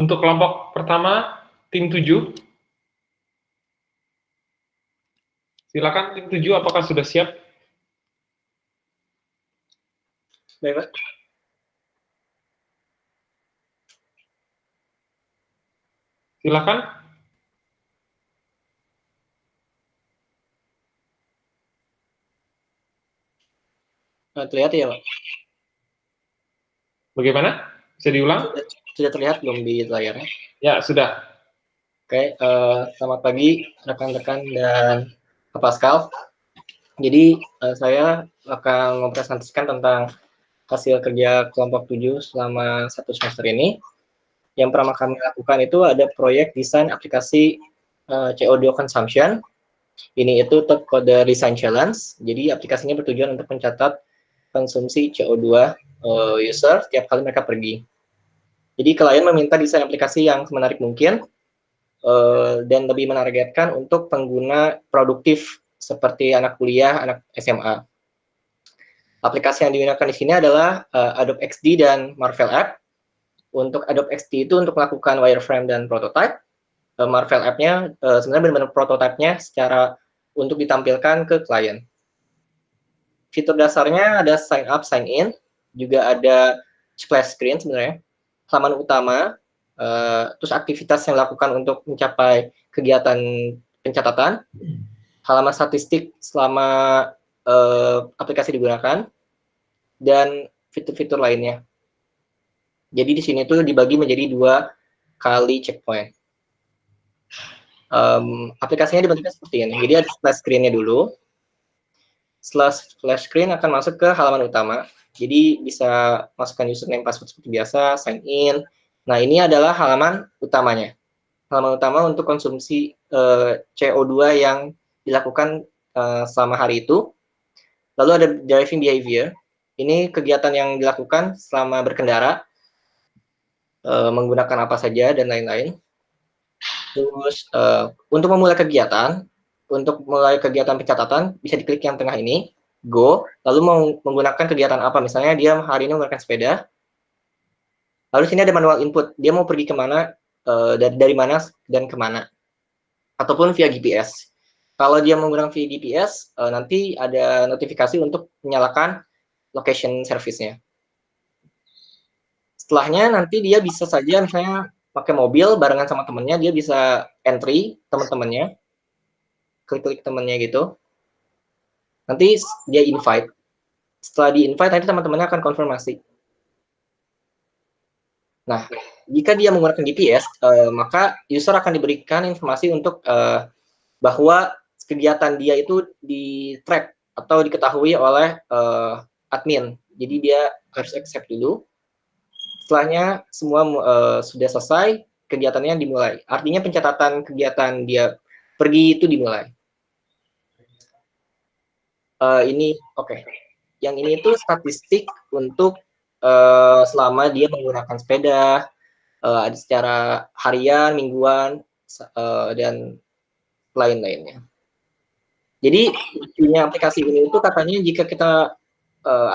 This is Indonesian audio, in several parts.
Untuk kelompok pertama, tim 7. Silakan tim 7, apakah sudah siap? Baik, Pak. Silakan. Terlihat ya, Pak? Bagaimana? Bisa diulang? Sudah terlihat belum di layarnya? Ya, sudah. Oke, selamat pagi rekan-rekan dan Pak Pascal. Jadi saya akan mempresentasikan tentang hasil kerja kelompok 7 selama 1 semester ini. Yang pertama kami lakukan itu ada proyek desain aplikasi CO2 consumption. Ini itu Top Code Design Challenge. Jadi aplikasinya bertujuan untuk mencatat konsumsi CO2 user setiap kali mereka pergi. Jadi klien meminta desain aplikasi yang menarik mungkin dan lebih menargetkan untuk pengguna produktif seperti anak kuliah, anak SMA. Aplikasi yang digunakan di sini adalah Adobe XD dan Marvel App. Untuk Adobe XD itu untuk melakukan wireframe dan prototype. Marvel App-nya sebenarnya benar-benar prototype-nya secara untuk ditampilkan ke klien. Fitur dasarnya ada sign up, sign in, juga ada splash screen sebenarnya, halaman utama, terus aktivitas yang dilakukan untuk mencapai kegiatan pencatatan, halaman statistik selama aplikasi digunakan, dan fitur-fitur lainnya. Jadi di sini tuh dibagi menjadi 2 kali checkpoint. Aplikasinya dibentuknya seperti ini. Jadi ada splash screen-nya dulu. Setelah splash screen akan masuk ke halaman utama. Jadi bisa masukkan username password seperti biasa, sign in. Nah, ini adalah halaman utamanya. Halaman utama untuk konsumsi CO2 yang dilakukan selama hari itu. Lalu ada driving behavior. Ini kegiatan yang dilakukan selama berkendara, menggunakan apa saja, dan lain-lain. Terus untuk memulai kegiatan, untuk mulai kegiatan pencatatan, bisa diklik yang tengah ini, go, lalu mau menggunakan kegiatan apa, misalnya dia hari ini menggunakan sepeda, lalu sini ada manual input, dia mau pergi kemana, dari mana dan kemana, ataupun via GPS. Kalau dia menggunakan via GPS, nanti ada notifikasi untuk menyalakan location service-nya. Setelahnya nanti dia bisa saja misalnya pakai mobil barengan sama temennya, dia bisa entry teman-temannya, klik-klik temennya gitu. Nanti dia invite. Setelah di invite nanti teman-temannya akan konfirmasi. Nah, jika dia menggunakan GPS, maka user akan diberikan informasi untuk bahwa kegiatan dia itu di-track atau diketahui oleh admin. Jadi dia harus accept dulu. Setelahnya semua sudah selesai, kegiatannya dimulai. Artinya pencatatan kegiatan dia pergi itu dimulai. Ini oke. Yang ini itu statistik untuk selama dia menggunakan sepeda, ada secara harian, mingguan, dan lain-lainnya. Jadi lucunya aplikasi ini itu katanya jika kita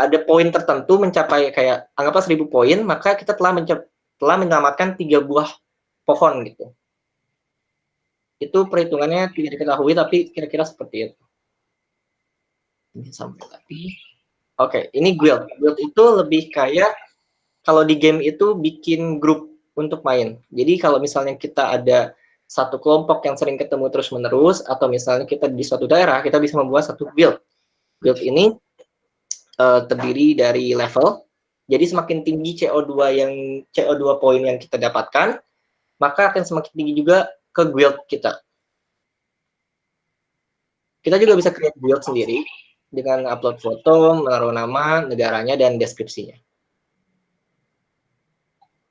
ada poin tertentu mencapai kayak anggaplah 1000 poin, maka kita telah menyelamatkan 3 buah pohon gitu. Itu perhitungannya tidak diketahui, tapi kira-kira seperti itu. Ini sampai tadi. Oke, ini guild. Guild itu lebih kayak kalau di game itu bikin grup untuk main. Jadi kalau misalnya kita ada satu kelompok yang sering ketemu terus-menerus, atau misalnya kita di suatu daerah, kita bisa membuat satu guild. Guild ini terdiri dari level. Jadi semakin tinggi CO2 poin yang kita dapatkan, maka akan semakin tinggi juga ke guild kita. Kita juga bisa create guild sendiri dengan upload foto, menaruh nama, negaranya, dan deskripsinya.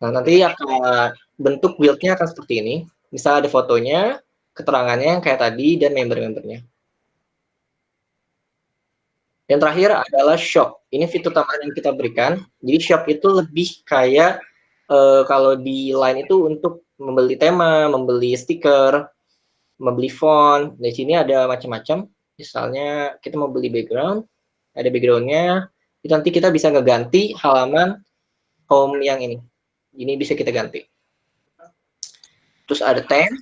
Nah, nanti akan bentuk build-nya akan seperti ini. Misal ada fotonya, keterangannya yang kayak tadi, dan member-membernya. Yang terakhir adalah shop. Ini fitur tambahan yang kita berikan. Jadi shop itu lebih kayak kalau di Line itu untuk membeli tema, membeli stiker, membeli font. Di sini ada macam-macam. Misalnya kita mau beli background, ada background-nya. Nanti kita bisa ngeganti halaman home yang ini. Ini bisa kita ganti. Terus ada theme,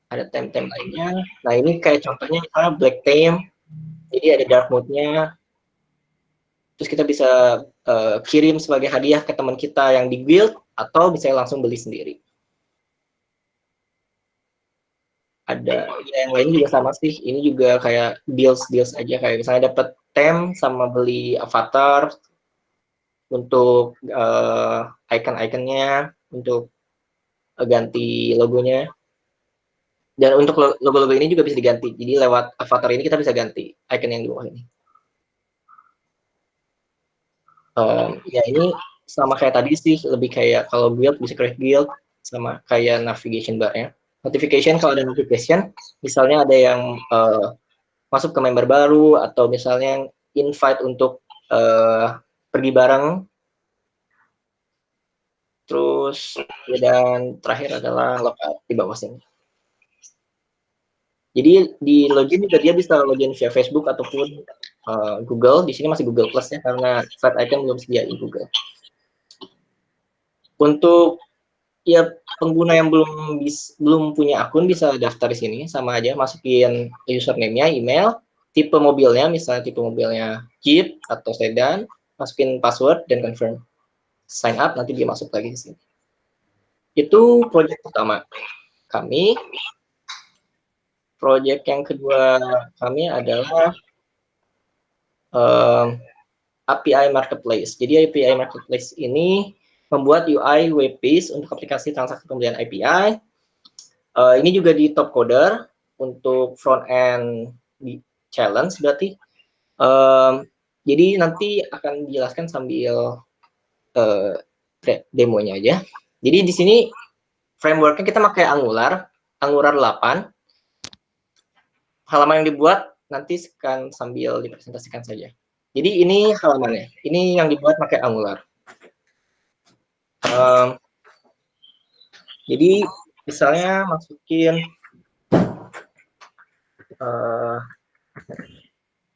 ada theme lainnya. Nah ini kayak contohnya misalnya black theme, jadi ada dark mode-nya. Terus kita bisa kirim sebagai hadiah ke teman kita yang di guild, atau bisa langsung beli sendiri. Ada yang lain juga sama sih, ini juga kayak deals aja, kayak misalnya dapat theme sama beli avatar untuk icon-iconnya, untuk ganti logonya. Dan untuk logo-logo ini juga bisa diganti, jadi lewat avatar ini kita bisa ganti icon yang di bawah ini. Ya ini sama kayak tadi sih, lebih kayak kalau guild bisa create guild, sama kayak navigation bar-nya. Notification, kalau ada notification, misalnya ada yang masuk ke member baru, atau misalnya invite untuk pergi bareng. Terus dan terakhir adalah logout di bawah sini. Jadi di login juga dia bisa login via Facebook ataupun Google. Di sini masih Google Plus ya, karena site icon belum sediain Google. Untuk ya pengguna yang belum punya akun bisa daftar di sini, sama aja masukin username-nya, email, tipe mobilnya, misalnya tipe mobilnya Jeep atau sedan, masukin password dan confirm. Sign up, nanti dia masuk lagi di sini. Itu project pertama kami. Project yang kedua kami adalah API Marketplace. Jadi API Marketplace ini membuat UI web page untuk aplikasi transaksi pembelian API. Ini juga di top coder untuk front end di challenge berarti. Jadi nanti akan dijelaskan sambil demonya aja. Jadi di sini frameworknya kita pakai Angular 8. Halaman yang dibuat nanti akan sambil dipresentasikan saja. Jadi ini halamannya. Ini yang dibuat pakai Angular. Jadi misalnya masukin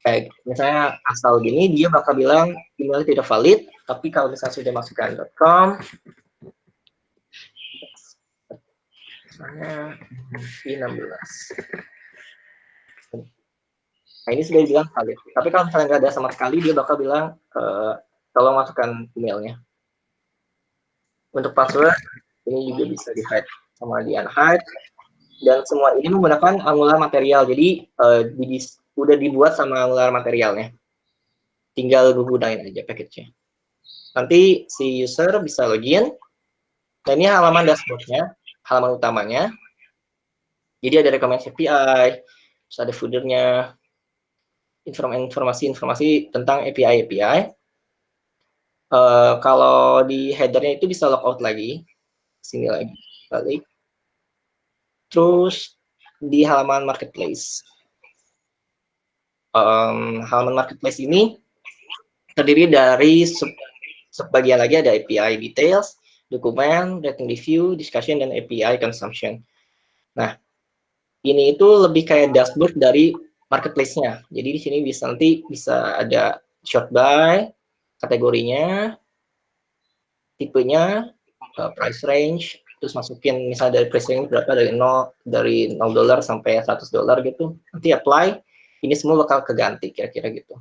kayak misalnya asal gini, dia bakal bilang email tidak valid. Tapi kalau misalnya sudah masukkan .com, misalnya i16. Nah ini sudah dibilang valid. Tapi kalau misalnya nggak ada sama sekali, dia bakal bilang tolong masukkan emailnya. Untuk password, ini juga bisa di-hide sama di-unhide. Dan semua ini menggunakan Angular material. Jadi udah dibuat sama Angular materialnya. Tinggal gunain aja package-nya. Nanti si user bisa login. Dan ini halaman dashboard-nya, halaman utamanya. Jadi ada rekomendasi API, terus ada footer-nya, informasi tentang API. Kalau di header-nya itu bisa logout lagi. Sini lagi, balik. Terus di halaman marketplace. Halaman marketplace ini terdiri dari sebagian lagi ada API details, dokumen, rating review, discussion, dan API consumption. Nah, ini itu lebih kayak dashboard dari marketplace-nya. Jadi di sini nanti bisa ada short buy, kategorinya, tipenya, price range, terus masukin misalnya dari price range berapa, dari $0 sampai $100 gitu. Nanti apply, ini semua bakal keganti kira-kira gitu.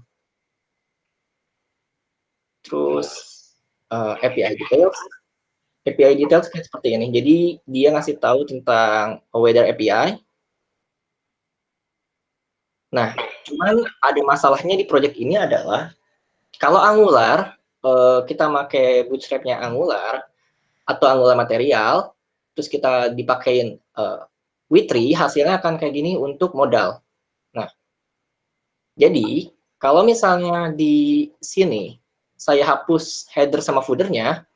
Terus API details kayak seperti ini. Jadi dia ngasih tahu tentang weather API. Nah, cuman ada masalahnya di project ini adalah kalau Angular, kita pakai bootstrap-nya Angular atau Angular material, terus kita dipakein W3, hasilnya akan kayak gini untuk modal. Nah, jadi kalau misalnya di sini saya hapus header sama footer-nya,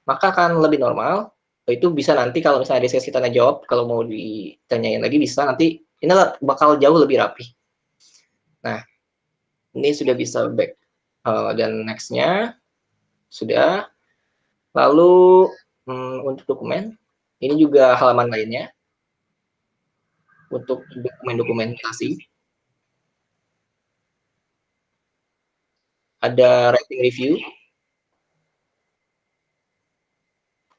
maka akan lebih normal. Itu bisa nanti kalau misalnya ada sesi tanya jawab, kalau mau ditanyain lagi bisa, nanti ini bakal jauh lebih rapi. Nah, ini sudah bisa back. Dan next-nya sudah. Lalu untuk dokumen, ini juga halaman lainnya. Untuk dokumentasi. Ada rating review.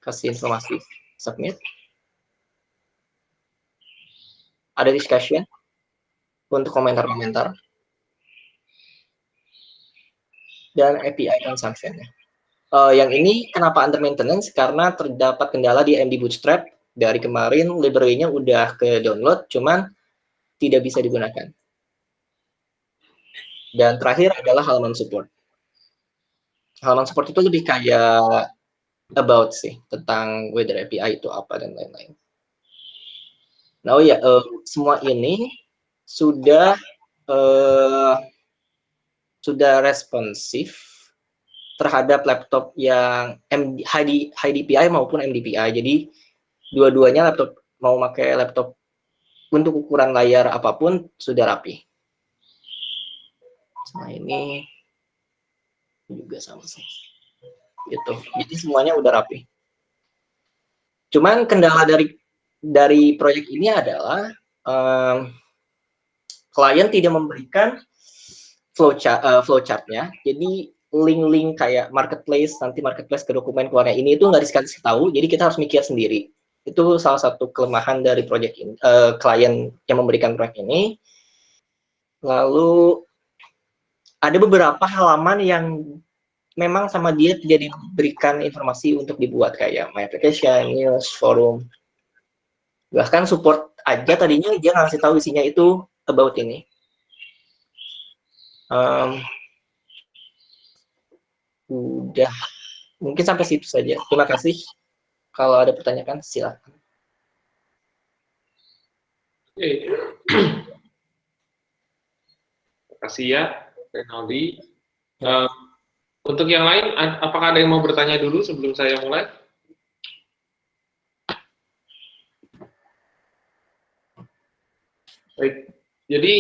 kasih informasi. Submit. Ada discussion untuk komentar-komentar. Dan API consumption. Yang ini kenapa under maintenance? Karena terdapat kendala di MD Bootstrap. Dari kemarin library-nya udah ke download, cuman tidak bisa digunakan. Dan terakhir adalah halaman support. Halaman support itu lebih kayak about sih, tentang whether API itu apa dan lain-lain. Nah, semua ini sudah responsif terhadap laptop yang high DPI maupun MDPI. Jadi dua-duanya laptop mau pakai laptop untuk ukuran layar apapun sudah rapi. Nah, ini juga sama sih. Gitu. Jadi semuanya udah rapi. Cuman kendala dari proyek ini adalah klien tidak memberikan flowchart-nya. Jadi link-link kayak marketplace, nanti marketplace ke dokumen keluarnya ini itu nggak dikasih tahu, jadi kita harus mikir sendiri. Itu salah satu kelemahan dari proyek ini, klien yang memberikan proyek ini. Lalu ada beberapa halaman yang memang sama dia tidak diberikan informasi untuk dibuat, kayak my application, news, forum. Bahkan support aja tadinya dia nggak kasih tahu isinya itu about ini. Udah, mungkin sampai situ saja. Terima kasih. Kalau ada pertanyaan, silakan. Oke. Terima kasih ya, Renaldi. Untuk yang lain, apakah ada yang mau bertanya dulu sebelum saya mulai? Baik. Jadi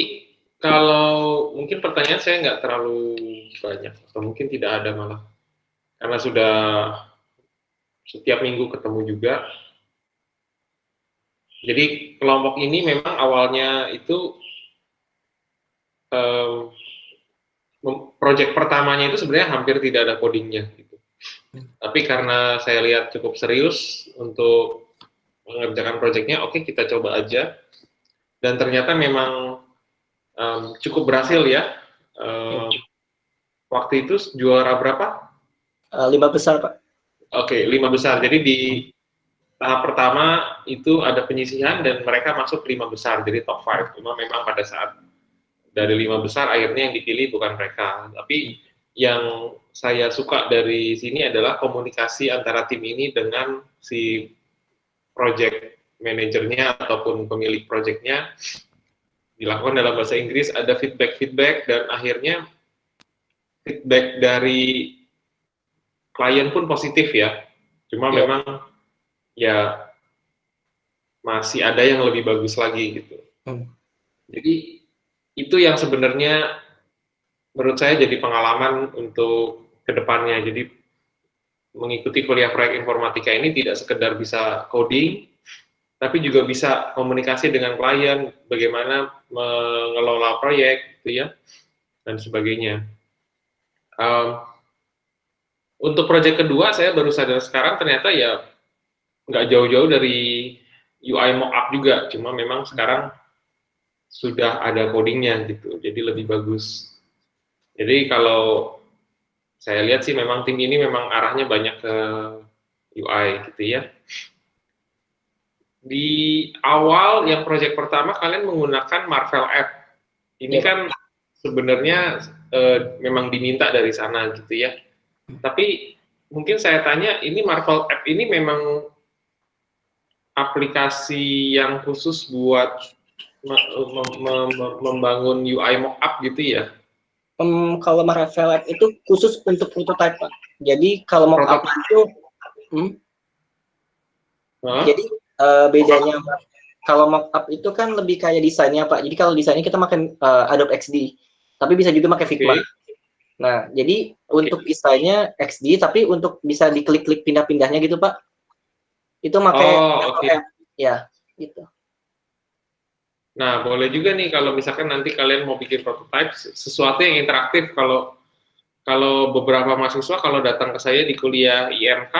kalau mungkin pertanyaan saya nggak terlalu banyak, atau mungkin tidak ada malah, karena sudah setiap minggu ketemu juga. Jadi kelompok ini memang awalnya itu proyek pertamanya itu sebenarnya hampir tidak ada codingnya, gitu. Tapi karena saya lihat cukup serius untuk mengerjakan proyeknya, oke, kita coba aja. Dan ternyata memang cukup berhasil ya. Waktu itu juara berapa? 5 besar, Pak. Oke, 5 besar. Jadi di tahap pertama itu ada penyisihan dan mereka masuk 5 besar, jadi top 5. Cuma memang pada saat dari 5 besar akhirnya yang dipilih bukan mereka. Tapi yang saya suka dari sini adalah komunikasi antara tim ini dengan si project manajernya ataupun pemilik projectnya dilakukan dalam bahasa Inggris, ada feedback dan akhirnya feedback dari klien pun positif ya. Cuma memang ya masih ada yang lebih bagus lagi gitu. Jadi itu yang sebenarnya menurut saya jadi pengalaman untuk kedepannya. Jadi mengikuti kuliah proyek informatika ini tidak sekedar bisa coding, tapi juga bisa komunikasi dengan klien, bagaimana mengelola proyek, gitu ya, dan sebagainya. Untuk proyek kedua, saya baru sadar sekarang ternyata ya nggak jauh-jauh dari UI mockup juga, cuma memang sekarang sudah ada codingnya gitu, jadi lebih bagus. Jadi kalau saya lihat sih memang tim ini memang arahnya banyak ke UI gitu ya. Di awal yang proyek pertama kalian menggunakan Marvel App. Ini kan sebenarnya memang diminta dari sana gitu ya. Tapi mungkin saya tanya, ini Marvel App ini memang aplikasi yang khusus buat membangun UI mockup gitu ya? Kalau Marvel App itu khusus untuk prototype, Pak. Jadi kalau mockup itu, jadi bedanya kalau mockup itu kan lebih kayak desainnya, Pak. Jadi kalau desainnya kita pakai Adobe XD, tapi bisa juga pakai Figma. Nah, jadi untuk desainnya XD, tapi untuk bisa diklik-klik pindah-pindahnya gitu, Pak. Itu pakai App, ya, gitu. Nah, boleh juga nih kalau misalkan nanti kalian mau bikin prototype, sesuatu yang interaktif. Kalau beberapa mahasiswa kalau datang ke saya di kuliah IMK,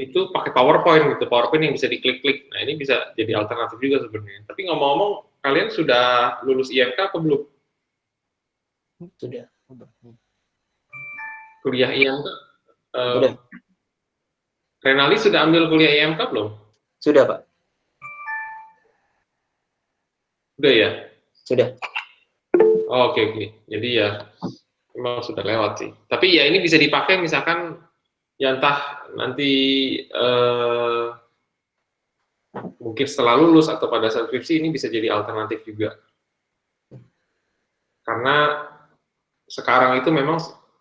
itu pakai PowerPoint gitu, PowerPoint yang bisa diklik-klik. Nah, ini bisa jadi alternatif juga sebenarnya. Tapi ngomong-ngomong, kalian sudah lulus IMK atau belum? Sudah. Kuliah IMK? Sudah. Renali sudah ambil kuliah IMK belum? Sudah, Pak. Udah ya? Sudah. Oh, oke, oke. Jadi ya, memang sudah lewat sih. Tapi ya ini bisa dipakai misalkan, ya entah nanti mungkin setelah lulus atau pada saat skripsi ini bisa jadi alternatif juga. Karena sekarang itu memang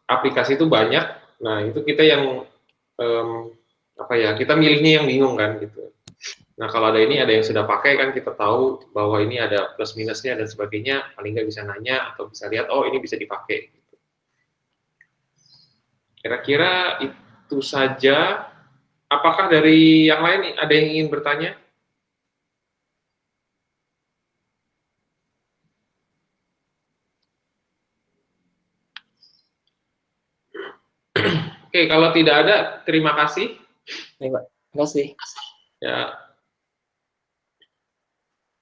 aplikasi itu banyak, nah itu kita yang em, apa ya, kita milihnya yang bingung kan gitu. Nah kalau ada ini, ada yang sudah pakai kan, kita tahu bahwa ini ada plus minusnya dan sebagainya, paling nggak bisa nanya atau bisa lihat, oh ini bisa dipakai. Kira-kira itu saja. Apakah dari yang lain ada yang ingin bertanya? Oke, kalau tidak ada, terima kasih. Baik, Pak. Terima kasih. Ya.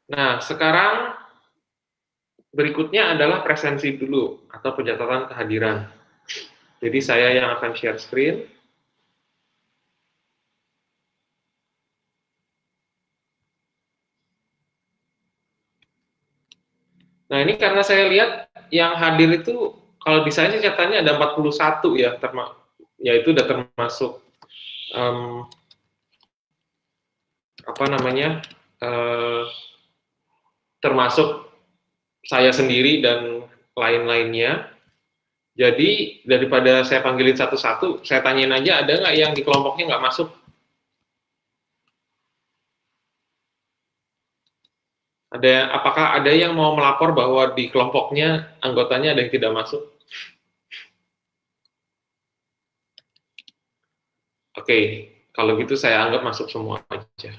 Nah, sekarang berikutnya adalah presensi dulu atau pencatatan kehadiran. Jadi saya yang akan share screen. Nah, ini karena saya lihat yang hadir itu kalau di saya sih catatannya ada 41 ya, ya itu udah termasuk apa namanya? Termasuk saya sendiri dan lain-lainnya. Jadi daripada saya panggilin satu-satu, saya tanyain aja ada nggak yang di kelompoknya nggak masuk? Apakah ada yang mau melapor bahwa di kelompoknya anggotanya ada yang tidak masuk? Oke, kalau gitu saya anggap masuk semua aja.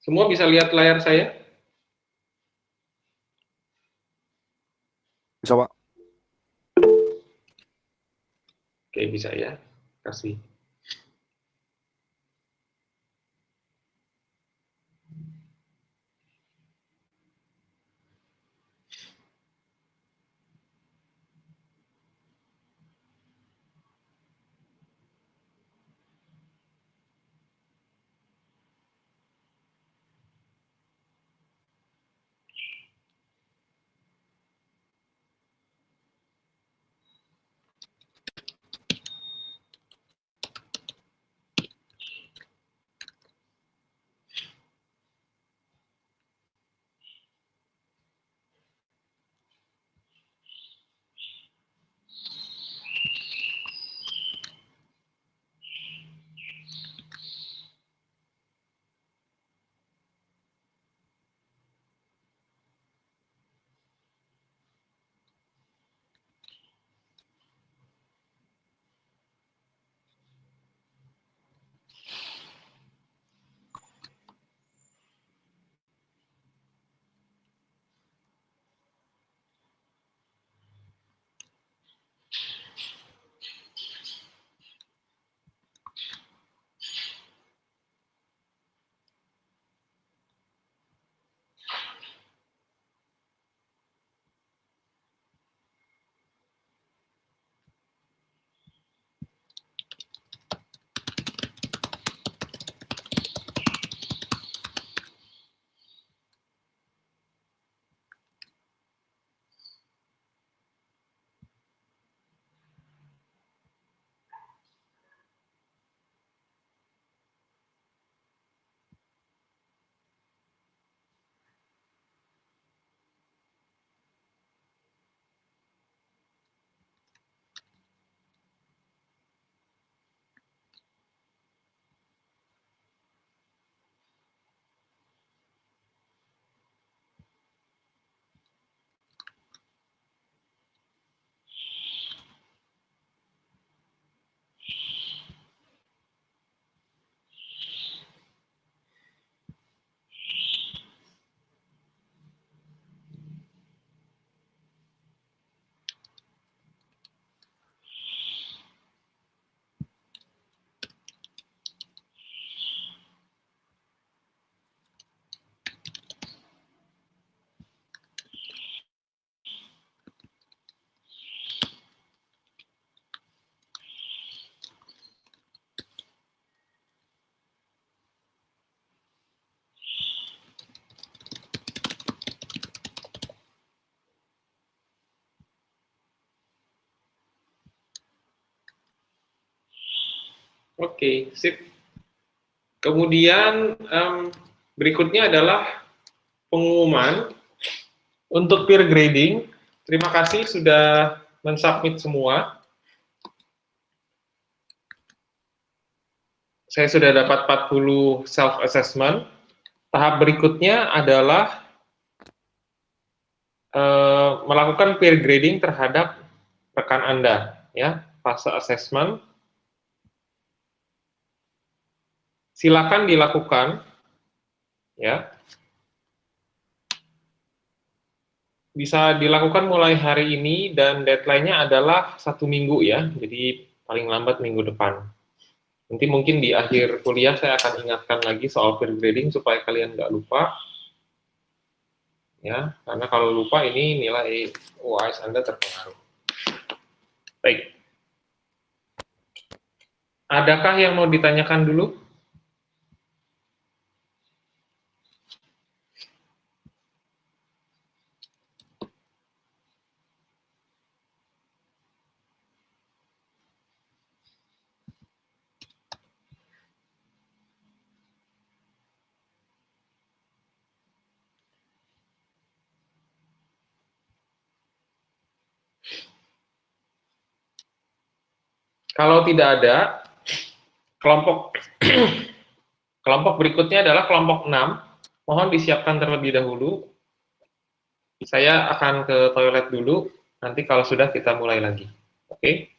Semua bisa lihat layar saya? Bisa, Pak. Oke, bisa ya. Kasih. Oke, sip. Kemudian berikutnya adalah pengumuman untuk peer grading. Terima kasih sudah mensubmit semua. Saya sudah dapat 40 self-assessment. Tahap berikutnya adalah melakukan peer grading terhadap rekan Anda. Ya, fase assessment. Silakan dilakukan. Ya, bisa dilakukan mulai hari ini dan deadline-nya adalah 1 minggu ya, jadi paling lambat minggu depan. Nanti mungkin di akhir kuliah saya akan ingatkan lagi soal peer grading supaya kalian nggak lupa. Ya, karena kalau lupa ini nilai UAS Anda terpengaruh. Baik. Adakah yang mau ditanyakan dulu? Kalau tidak ada, kelompok kelompok berikutnya adalah kelompok 6. Mohon disiapkan terlebih dahulu. Saya akan ke toilet dulu, nanti kalau sudah kita mulai lagi. Oke?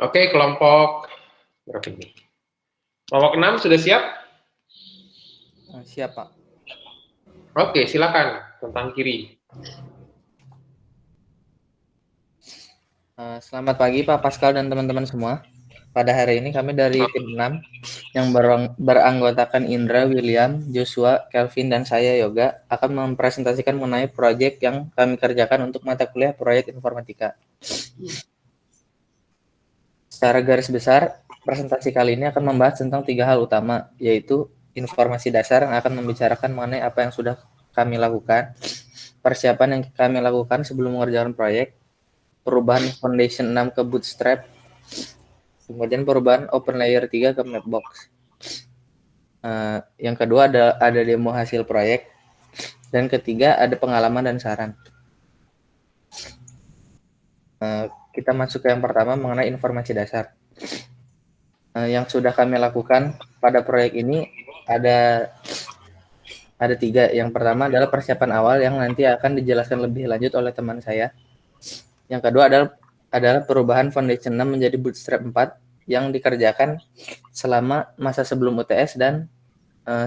Oke, kelompok berapa ini? Kelompok 6 sudah siap? Siap, Pak. Oke, silakan tentang kiri. Selamat pagi Pak Pascal dan teman-teman semua. Pada hari ini kami dari tim 6 yang beranggotakan Indra, William, Joshua, Kelvin, dan saya Yoga akan mempresentasikan mengenai proyek yang kami kerjakan untuk mata kuliah proyek informatika. Secara garis besar, presentasi kali ini akan membahas tentang 3 hal utama, yaitu informasi dasar yang akan membicarakan mengenai apa yang sudah kami lakukan, persiapan yang kami lakukan sebelum mengerjakan proyek, perubahan Foundation 6 ke Bootstrap, kemudian perubahan OpenLayer 3 ke Mapbox. Yang kedua ada demo hasil proyek, dan ketiga ada pengalaman dan saran. Kita masuk ke yang pertama mengenai informasi dasar. Yang sudah kami lakukan pada proyek ini ada 3. Yang pertama adalah persiapan awal yang nanti akan dijelaskan lebih lanjut oleh teman saya. Yang kedua adalah perubahan Foundation 6 menjadi Bootstrap 4 yang dikerjakan selama masa sebelum UTS dan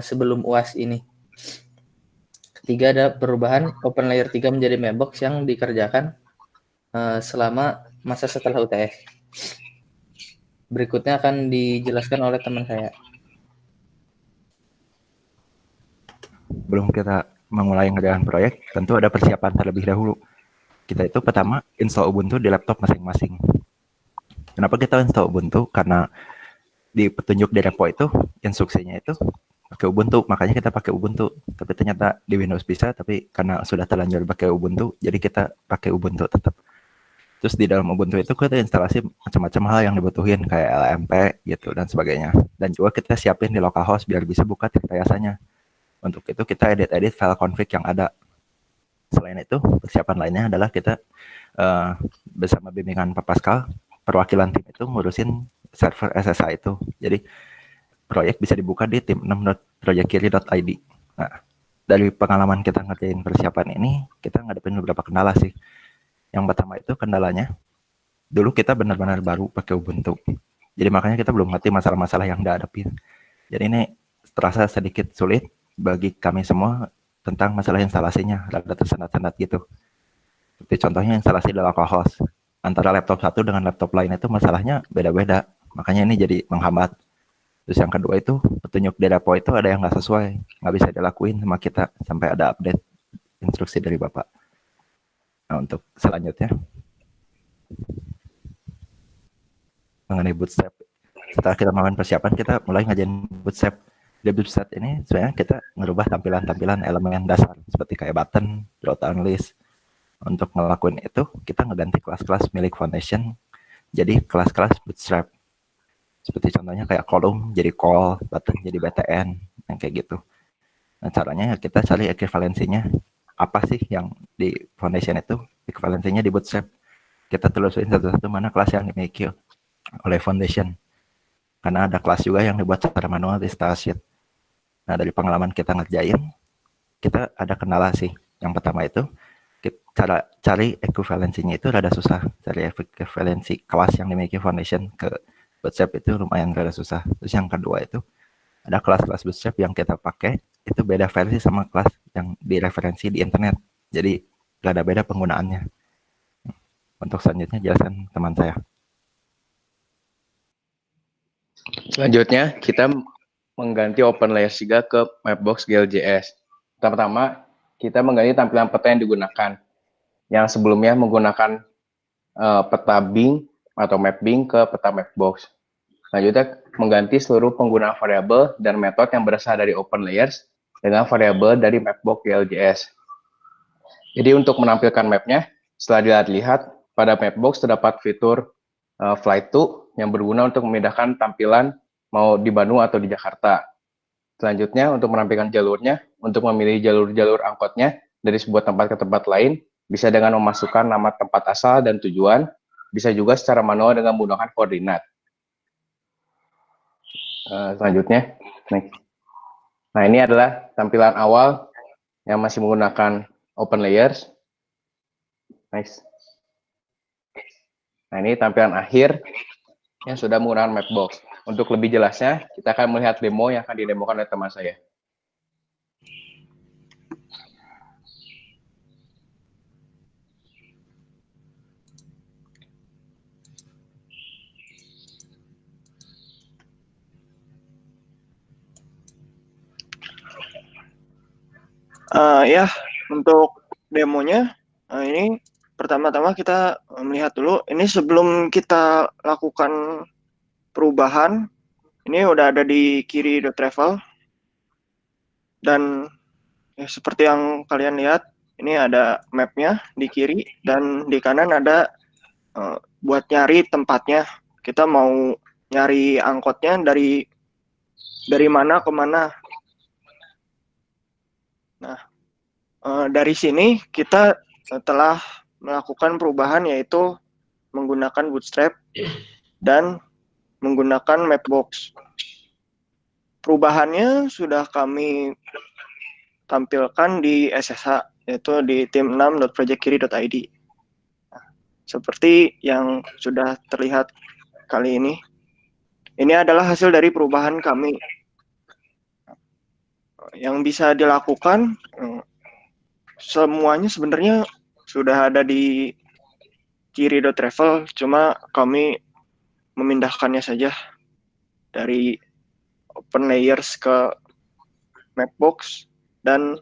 sebelum UAS ini. Ketiga ada perubahan OpenLayer 3 menjadi Mapbox yang dikerjakan selama masa setelah UTS. Berikutnya akan dijelaskan oleh teman saya. Sebelum kita memulai ngerjakan proyek, tentu ada persiapan terlebih dahulu. Kita itu pertama install Ubuntu di laptop masing-masing. Kenapa kita install Ubuntu? Karena di petunjuk di repo itu, instruksinya itu pakai Ubuntu, makanya kita pakai Ubuntu. Tapi ternyata di Windows bisa, tapi karena sudah terlanjur pakai Ubuntu, jadi kita pakai Ubuntu tetap. Terus di dalam Ubuntu itu kita instalasi macam-macam hal yang dibutuhin, kayak LMP gitu dan sebagainya. Dan juga kita siapin di localhost biar bisa buka triasanya. Untuk itu kita edit file config yang ada. Selain itu, persiapan lainnya adalah kita bersama bimbingan Pak Pascal, perwakilan tim itu ngurusin server SSH itu. Jadi proyek bisa dibuka di tim6.projectkiri.id. Nah, dari pengalaman kita ngerjain persiapan ini, kita ngadepin beberapa kendala sih. Yang pertama itu kendalanya, dulu kita benar-benar baru pakai Ubuntu. Jadi makanya kita belum ngerti masalah-masalah yang dihadapin. Jadi ini terasa sedikit sulit bagi kami semua tentang masalah instalasinya, rada tersendat-sendat gitu. Seperti contohnya instalasi di localhost. Antara laptop satu dengan laptop lain itu masalahnya beda-beda. Makanya ini jadi menghambat. Terus yang kedua itu, petunjuk di repo itu ada yang nggak sesuai. Nggak bisa dilakuin sama kita sampai ada update instruksi dari Bapak. Nah, untuk selanjutnya, mengenai Bootstrap. Setelah kita melakukan persiapan, kita mulai ngajarin Bootstrap. Di Bootstrap ini sebenarnya kita ngerubah tampilan-tampilan elemen dasar seperti kayak button, drop-down list. Untuk ngelakuin itu, kita ngeganti kelas-kelas milik Foundation jadi kelas-kelas Bootstrap. Seperti contohnya kayak column jadi call, button jadi btn, yang kayak gitu. Nah, caranya kita cari ekivalensinya. Apa sih yang di Foundation itu ekivalensinya di Bootstrap? Kita telusurin satu-satu mana kelas yang dimiliki oleh Foundation. Karena ada kelas juga yang dibuat secara manual di Stylesheet. Nah, dari pengalaman kita ngerjain, kita ada kendala sih. Yang pertama itu, cara cari ekuivalensinya itu rada susah. Cari ekuivalensi kelas yang dimiliki Foundation ke Bootstrap itu lumayan rada susah. Terus yang kedua itu, ada kelas-kelas Bootstrap yang kita pakai, itu beda versi sama kelas yang direferensi di internet. Jadi, rada beda penggunaannya. Untuk selanjutnya, jelaskan teman saya. Selanjutnya, kita mengganti OpenLayer 3 ke Mapbox GLJS. Pertama, kita mengganti tampilan peta yang digunakan. Yang sebelumnya menggunakan peta Bing atau map Bing ke peta Mapbox. Selanjutnya, mengganti seluruh penggunaan variabel dan metode yang berasal dari OpenLayers dengan variabel dari Mapbox GLJS. Jadi untuk menampilkan mapnya, setelah dilihat-lihat, pada Mapbox terdapat fitur Flight to yang berguna untuk memindahkan tampilan mau di Bandung atau di Jakarta. Selanjutnya, untuk menampilkan jalurnya, untuk memilih jalur-jalur angkotnya dari sebuah tempat ke tempat lain, bisa dengan memasukkan nama tempat asal dan tujuan, bisa juga secara manual dengan menggunakan koordinat. Selanjutnya, nah ini adalah tampilan awal yang masih menggunakan OpenLayers. Nice. Nah ini tampilan akhir yang sudah menggunakan Mapbox. Untuk lebih jelasnya, kita akan melihat demo yang akan didemokan oleh teman saya. Ya, untuk demonya ini pertama-tama kita melihat dulu. Ini sebelum kita lakukan perubahan, ini udah ada di kiri travel dan ya, seperti yang kalian lihat, ini ada mapnya di kiri dan di kanan ada buat nyari tempatnya. Kita mau nyari angkotnya dari mana ke mana. Nah, dari sini kita telah melakukan perubahan yaitu menggunakan Bootstrap dan menggunakan Mapbox. Perubahannya sudah kami tampilkan di SSH, yaitu di tim6.projectkiri.id. Seperti yang sudah terlihat kali ini. Ini adalah hasil dari perubahan kami. Yang bisa dilakukan, semuanya sebenarnya sudah ada di kiri.travel, cuma kami memindahkannya saja dari open layers ke Mapbox dan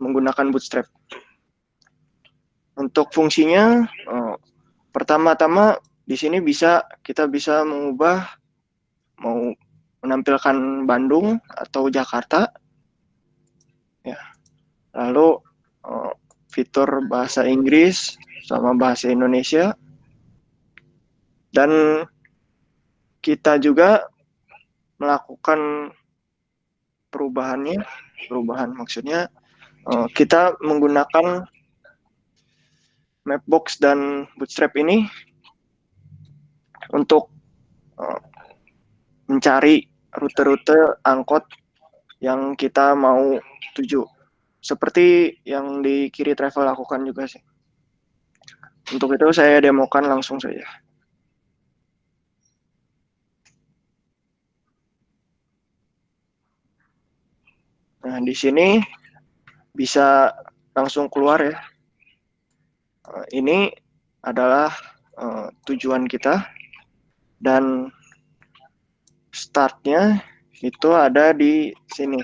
menggunakan Bootstrap. Untuk fungsinya, pertama-tama di sini kita bisa mengubah mau menampilkan Bandung atau Jakarta, ya. Lalu fitur bahasa Inggris sama bahasa Indonesia, dan kita juga melakukan perubahan maksudnya kita menggunakan Mapbox dan Bootstrap ini untuk mencari rute-rute angkot yang kita mau tuju. Seperti yang di kiri travel lakukan juga sih. Untuk itu saya demokan langsung saja. Nah, di sini bisa langsung keluar ya. Ini adalah tujuan kita dan startnya itu ada di sini.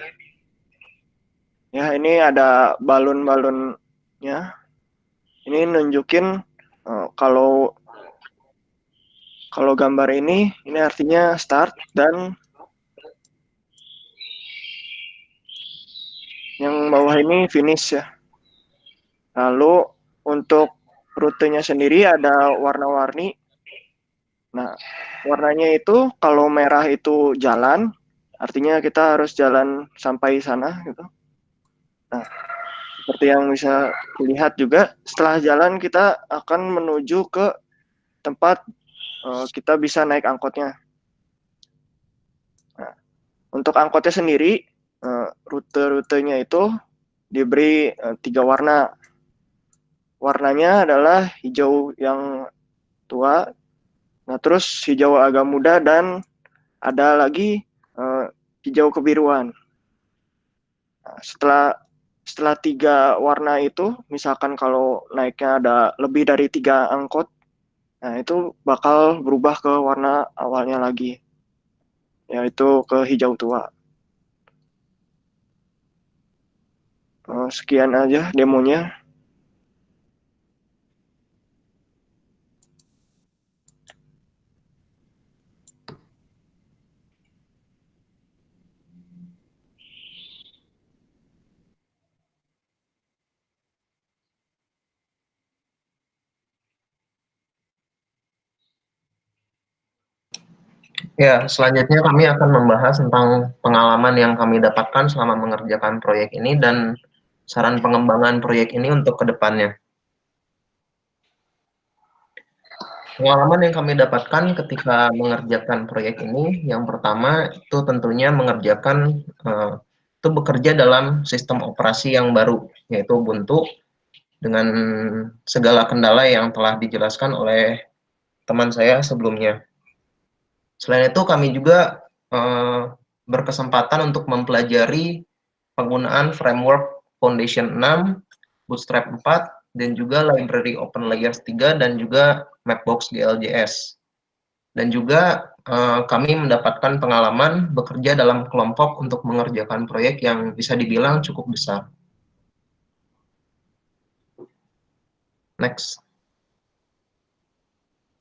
Ya, ini ada balon-balonnya. Ini nunjukin kalau gambar ini artinya start dan yang bawah ini finish ya. Lalu untuk rutenya sendiri ada warna-warni. Nah, warnanya itu kalau merah itu jalan, artinya kita harus jalan sampai sana gitu. Nah, seperti yang bisa dilihat juga, setelah jalan kita akan menuju ke tempat kita bisa naik angkotnya. Nah, untuk angkotnya sendiri, rute-rutenya itu diberi 3 warna. Warnanya adalah hijau yang tua, nah terus hijau agak muda, dan ada lagi hijau kebiruan. Nah, setelah 3 warna itu, misalkan kalau naiknya ada lebih dari 3 angkot, nah itu bakal berubah ke warna awalnya lagi, yaitu ke hijau tua. Sekian aja demonya. Ya, selanjutnya kami akan membahas tentang pengalaman yang kami dapatkan selama mengerjakan proyek ini dan saran pengembangan proyek ini untuk kedepannya. Pengalaman yang kami dapatkan ketika mengerjakan proyek ini, yang pertama itu tentunya mengerjakan itu bekerja dalam sistem operasi yang baru, yaitu Ubuntu, dengan segala kendala yang telah dijelaskan oleh teman saya sebelumnya. Selain itu, kami juga berkesempatan untuk mempelajari penggunaan framework Foundation 6, Bootstrap 4, dan juga library OpenLayers 3, dan juga Mapbox GLJS. Dan juga kami mendapatkan pengalaman bekerja dalam kelompok untuk mengerjakan proyek yang bisa dibilang cukup besar. Next.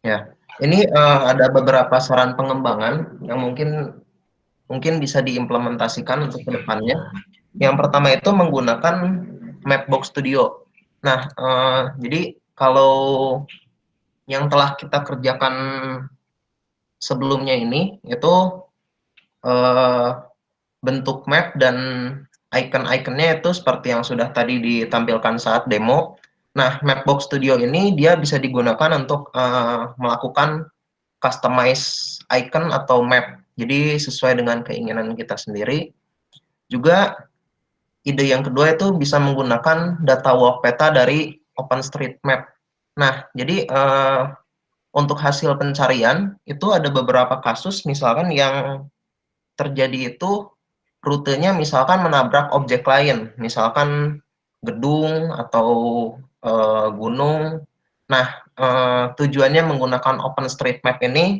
Ya, ini ada beberapa saran pengembangan yang mungkin bisa diimplementasikan untuk kedepannya. Yang pertama itu menggunakan Mapbox Studio. Nah, jadi kalau yang telah kita kerjakan sebelumnya ini itu bentuk map dan icon-iconnya itu seperti yang sudah tadi ditampilkan saat demo. Nah, Mapbox Studio ini dia bisa digunakan untuk melakukan customize icon atau map. Jadi sesuai dengan keinginan kita sendiri. Juga ide yang kedua itu bisa menggunakan data walk peta dari OpenStreetMap. Nah, jadi untuk hasil pencarian itu ada beberapa kasus misalkan yang terjadi itu rutenya misalkan menabrak objek lain, misalkan gedung atau gunung. Nah, tujuannya menggunakan OpenStreetMap ini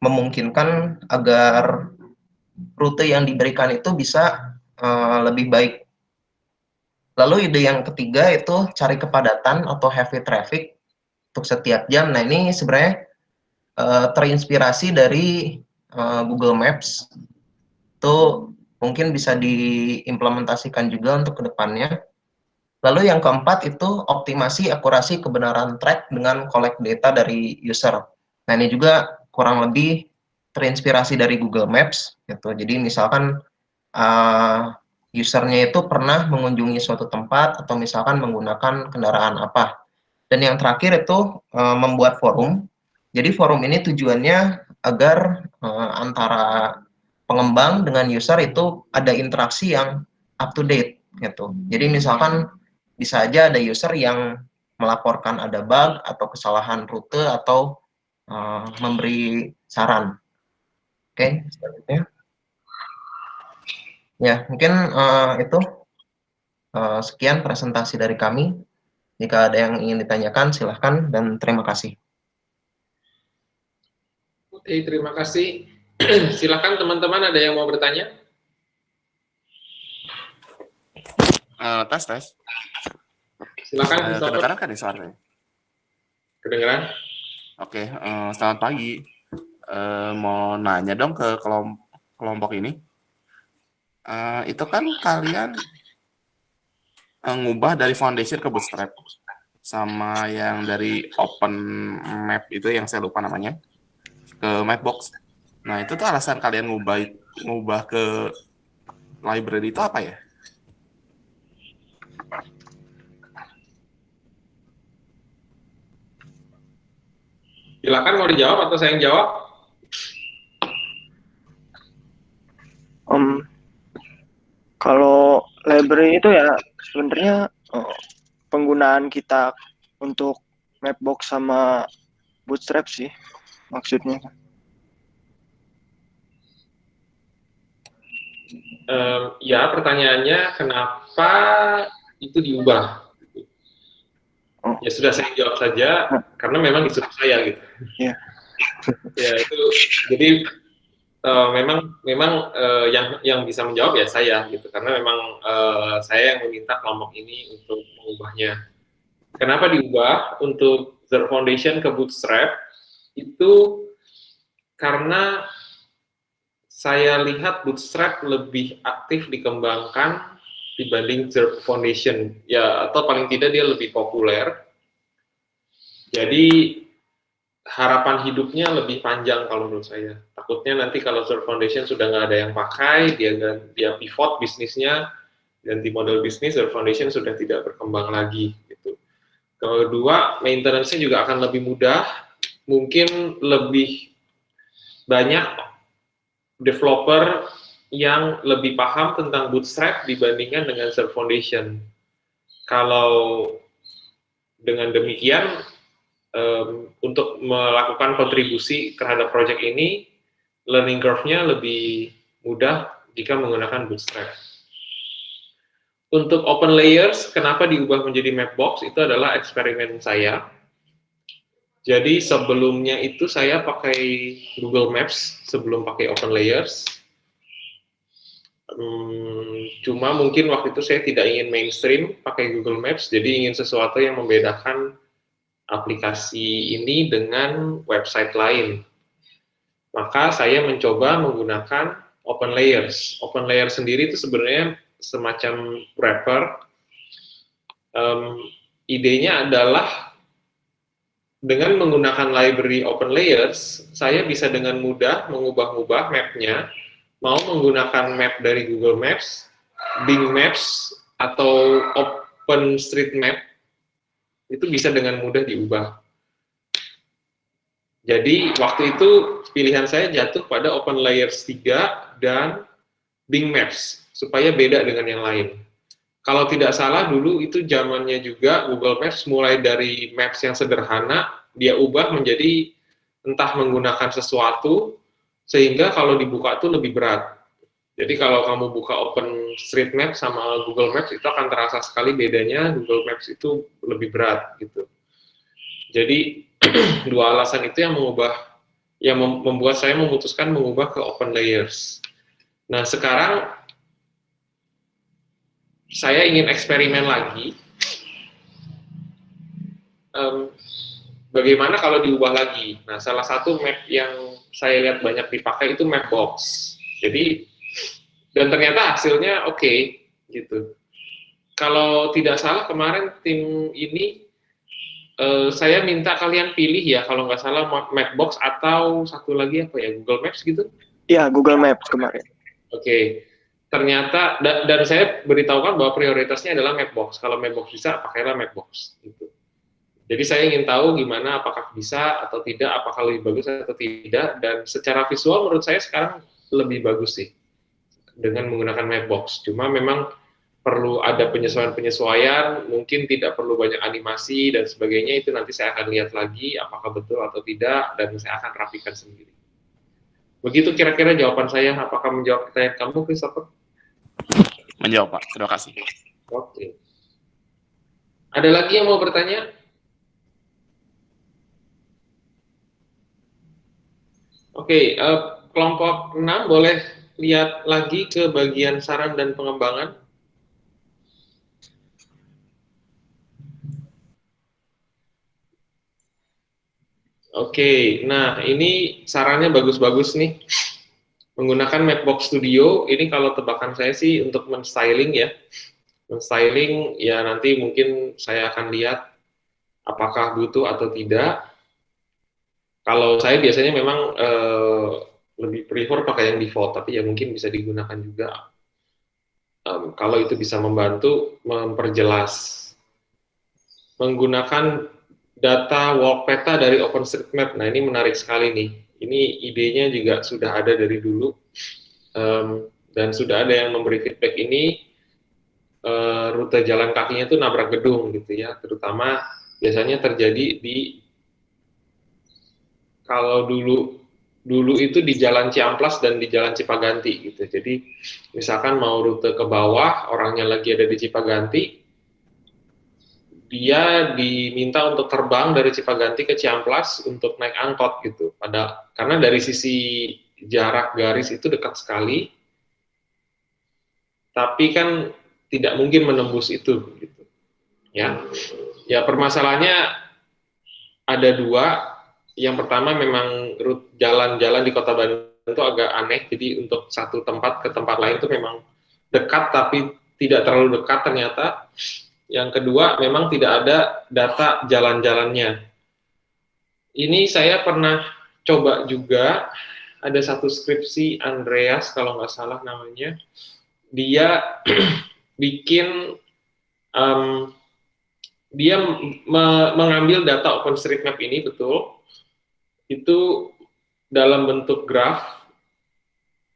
memungkinkan agar rute yang diberikan itu bisa lebih baik. Lalu ide yang ketiga itu cari kepadatan atau heavy traffic untuk setiap jam. Nah, ini sebenarnya terinspirasi dari Google Maps. Itu mungkin bisa diimplementasikan juga untuk kedepannya. Lalu yang keempat itu optimasi akurasi kebenaran track dengan collect data dari user. Nah, ini juga kurang lebih terinspirasi dari Google Maps gitu. Jadi misalkan usernya itu pernah mengunjungi suatu tempat atau misalkan menggunakan kendaraan apa. Dan yang terakhir itu membuat forum. Jadi forum ini tujuannya agar antara pengembang dengan user itu ada interaksi yang up to date gitu. Jadi misalkan bisa aja ada user yang melaporkan ada bug atau kesalahan rute atau memberi saran. Oke, selanjutnya. Ya, mungkin itu sekian presentasi dari kami. Jika ada yang ingin ditanyakan, silahkan dan terima kasih. Oke, terima kasih. Silakan teman-teman, ada yang mau bertanya? Tes. Silakan. Christopher. Kedengaran kan ya suaranya? Kedengaran? Oke, selamat pagi. Mau nanya dong ke kelompok ini. Itu kan kalian ngubah dari foundation ke bootstrap. Sama yang dari open map itu yang saya lupa namanya. Ke Mapbox. Nah, itu tuh alasan kalian ngubah ke library itu apa ya? Silakan, mau dijawab atau saya yang jawab? Kalau library itu ya sebenarnya penggunaan kita untuk Mapbox sama Bootstrap sih maksudnya. Ya, pertanyaannya kenapa itu diubah? Ya sudah, saya jawab saja karena memang disuruh saya gitu. Iya. Ya itu, jadi memang yang bisa menjawab ya saya gitu, karena memang saya yang meminta kelompok ini untuk mengubahnya. Kenapa diubah untuk Zero Foundation ke Bootstrap? Itu karena saya lihat Bootstrap lebih aktif dikembangkan dibanding Zero Foundation, ya, atau paling tidak dia lebih populer. Jadi harapan hidupnya lebih panjang kalau menurut saya. Takutnya nanti kalau Zero Foundation sudah nggak ada yang pakai, dia pivot bisnisnya, ganti model bisnis, Zero Foundation sudah tidak berkembang lagi. Gitu. Kedua, maintenance-nya juga akan lebih mudah, mungkin lebih banyak developer yang lebih paham tentang Bootstrap dibandingkan dengan Zero Foundation. Kalau dengan demikian, untuk melakukan kontribusi terhadap proyek ini, learning curve-nya lebih mudah jika menggunakan Bootstrap. Untuk open layers, kenapa diubah menjadi Mapbox? Itu adalah eksperimen saya. Jadi sebelumnya itu saya pakai Google Maps sebelum pakai OpenLayers. Cuma mungkin waktu itu saya tidak ingin mainstream pakai Google Maps, jadi ingin sesuatu yang membedakan aplikasi ini dengan website lain. Maka saya mencoba menggunakan OpenLayers. OpenLayers sendiri itu sebenarnya semacam wrapper. Idenya adalah dengan menggunakan library OpenLayers, saya bisa dengan mudah mengubah-ubah map-nya, mau menggunakan map dari Google Maps, Bing Maps, atau OpenStreetMap, itu bisa dengan mudah diubah. Jadi waktu itu pilihan saya jatuh pada OpenLayers 3 dan Bing Maps, supaya beda dengan yang lain. Kalau tidak salah dulu itu zamannya juga Google Maps mulai dari Maps yang sederhana, dia ubah menjadi entah menggunakan sesuatu, sehingga kalau dibuka itu lebih berat. Jadi kalau kamu buka OpenStreetMap sama Google Maps itu akan terasa sekali bedanya, Google Maps itu lebih berat gitu. Jadi dua alasan itu yang membuat saya memutuskan mengubah ke OpenLayers. Nah sekarang saya ingin eksperimen lagi. Bagaimana kalau diubah lagi? Nah, salah satu map yang saya lihat banyak dipakai itu Mapbox. Jadi, dan ternyata hasilnya oke, gitu. Kalau tidak salah kemarin tim ini saya minta kalian pilih ya, kalau nggak salah Mapbox atau satu lagi apa ya, Google Maps gitu? Iya, Google Maps kemarin. Oke. Ternyata, dan saya beritahukan bahwa prioritasnya adalah Mapbox. Kalau Mapbox bisa, pakailah Mapbox. Gitu. Jadi saya ingin tahu gimana, apakah bisa atau tidak, apakah lebih bagus atau tidak, dan secara visual menurut saya sekarang lebih bagus sih dengan menggunakan Mapbox. Cuma memang perlu ada penyesuaian-penyesuaian, mungkin tidak perlu banyak animasi dan sebagainya, itu nanti saya akan lihat lagi apakah betul atau tidak, dan saya akan rapikan sendiri. Begitu kira-kira jawaban saya, apakah menjawab pertanyaan kamu, Christopher? Menjawab, Pak. Terima kasih. Oke. Ada lagi yang mau bertanya? Oke, kelompok 6 boleh lihat lagi ke bagian saran dan pengembangan. Oke, nah ini sarannya bagus-bagus nih. Menggunakan Mapbox Studio, ini kalau tebakan saya sih untuk men-styling ya. Men-styling ya nanti mungkin saya akan lihat apakah butuh atau tidak. Kalau saya biasanya memang lebih prefer pakai yang default, tapi ya mungkin bisa digunakan juga. Kalau itu bisa membantu memperjelas. Menggunakan data walk peta dari OpenStreetMap, nah ini menarik sekali nih. Ini idenya juga sudah ada dari dulu, dan sudah ada yang memberi feedback ini, rute jalan kakinya itu nabrak gedung gitu ya, terutama biasanya terjadi di, kalau dulu itu di Jalan Ciamplas dan di Jalan Cipaganti gitu. Jadi misalkan mau rute ke bawah, orangnya lagi ada di Cipaganti, dia diminta untuk terbang dari Cipaganti ke Ciamplas untuk naik angkot gitu. Karena dari sisi jarak garis itu dekat sekali, tapi kan tidak mungkin menembus itu gitu. Ya permasalahannya ada dua. Yang pertama memang jalan-jalan di Kota Bandung itu agak aneh, jadi untuk satu tempat ke tempat lain itu memang dekat tapi tidak terlalu dekat ternyata. Yang kedua memang tidak ada data jalan-jalannya. Ini saya pernah coba juga, ada satu skripsi Andreas kalau nggak salah namanya, dia bikin dia mengambil data OpenStreetMap ini betul, itu dalam bentuk graf,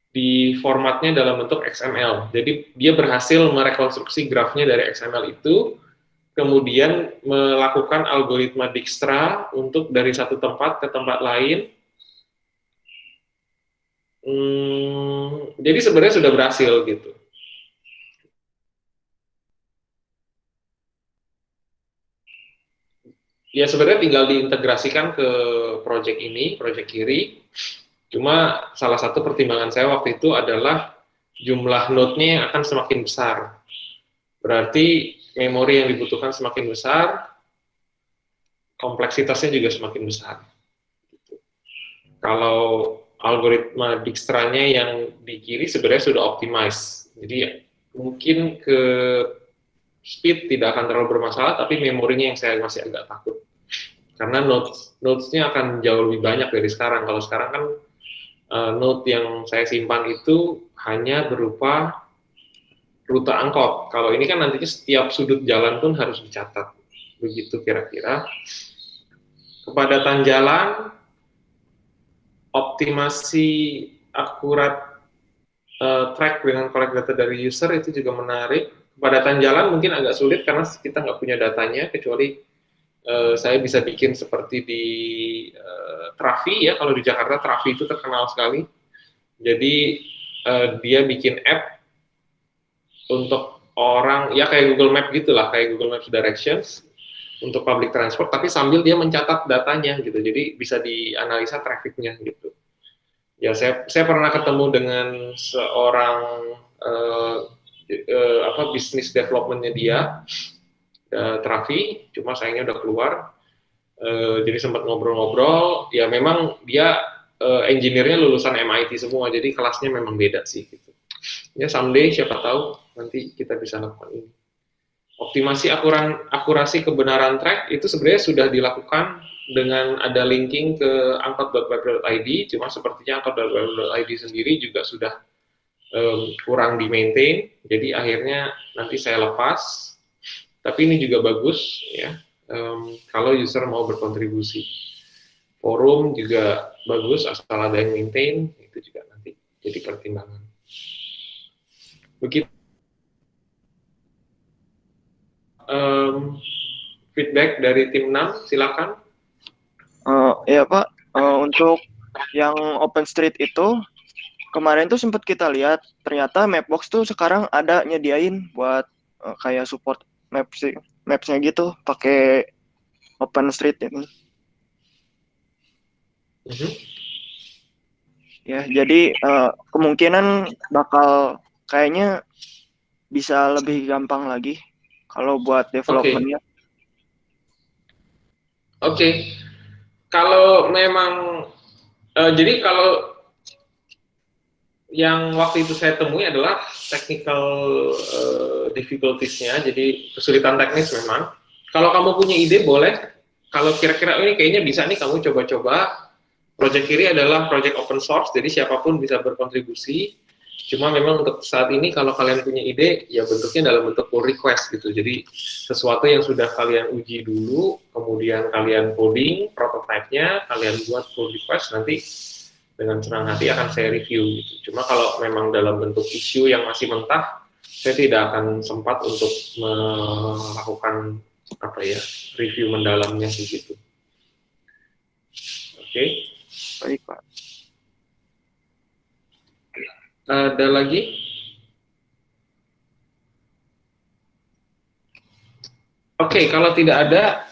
di formatnya dalam bentuk XML. Jadi dia berhasil merekonstruksi grafnya dari XML itu, kemudian melakukan algoritma Dijkstra untuk dari satu tempat ke tempat lain. Jadi sebenarnya sudah berhasil gitu. ya sebenarnya tinggal diintegrasikan ke project ini, project kiri. Cuma salah satu pertimbangan saya waktu itu adalah jumlah node-nya akan semakin besar. Berarti memori yang dibutuhkan semakin besar, kompleksitasnya juga semakin besar. Kalau algoritma Dijkstra-nya yang di kiri sebenarnya sudah optimize. Jadi mungkin ke speed tidak akan terlalu bermasalah, tapi memorinya yang saya masih agak takut. Karena nodes-nya akan jauh lebih banyak dari sekarang. Kalau sekarang kan node yang saya simpan itu hanya berupa rute angkot. Kalau ini kan nantinya setiap sudut jalan pun harus dicatat. Begitu kira-kira. Kepadatan jalan, optimasi akurat track dengan collect data dari user itu juga menarik. Kepadatan jalan mungkin agak sulit karena kita nggak punya datanya, kecuali saya bisa bikin seperti di Trafi ya. Kalau di Jakarta Trafi itu terkenal sekali. Jadi dia bikin app untuk orang ya kayak Google Map gitulah, kayak Google Maps Directions untuk public transport, tapi sambil dia mencatat datanya gitu. Jadi bisa dianalisa trafficnya gitu. Ya saya pernah ketemu dengan seorang bisnis development-nya dia, Trafi, cuma sayangnya udah keluar. Jadi sempat ngobrol-ngobrol. Ya memang dia engineer-nya lulusan MIT semua, jadi kelasnya memang beda sih gitu. Ya someday siapa tahu nanti kita bisa lakukan ini. Optimasi akurasi kebenaran track itu sebenarnya sudah dilakukan dengan ada linking ke angkot.web.id, cuma sepertinya angkot.web.id sendiri juga sudah kurang di-maintain, jadi akhirnya nanti saya lepas. Tapi ini juga bagus ya, kalau user mau berkontribusi. Forum juga bagus, asal ada yang maintain, itu juga nanti jadi pertimbangan. Begitu. Feedback dari tim 6, silakan. Ya Pak, untuk yang OpenStreet itu kemarin tuh sempat kita lihat ternyata Mapbox tuh sekarang ada nyediain buat kayak support maps-nya gitu pakai OpenStreet ini. Ya, jadi kemungkinan bakal kayaknya bisa lebih gampang lagi kalau buat development-nya. Oke. Kalau memang jadi kalau yang waktu itu saya temui adalah technical difficulties-nya, jadi kesulitan teknis memang. Kalau kamu punya ide boleh, kalau kira-kira ini kayaknya bisa nih kamu coba-coba. Project kiri adalah project open source, jadi siapapun bisa berkontribusi. Cuma memang untuk saat ini kalau kalian punya ide, ya bentuknya dalam bentuk pull request gitu. Jadi sesuatu yang sudah kalian uji dulu, kemudian kalian coding prototipe-nya, kalian buat pull request, nanti dengan senang hati akan saya review gitu. Cuma kalau memang dalam bentuk isu yang masih mentah, saya tidak akan sempat untuk melakukan review mendalamnya sih gitu. Oke. Baik Pak. Ada lagi? Oke, kalau tidak ada,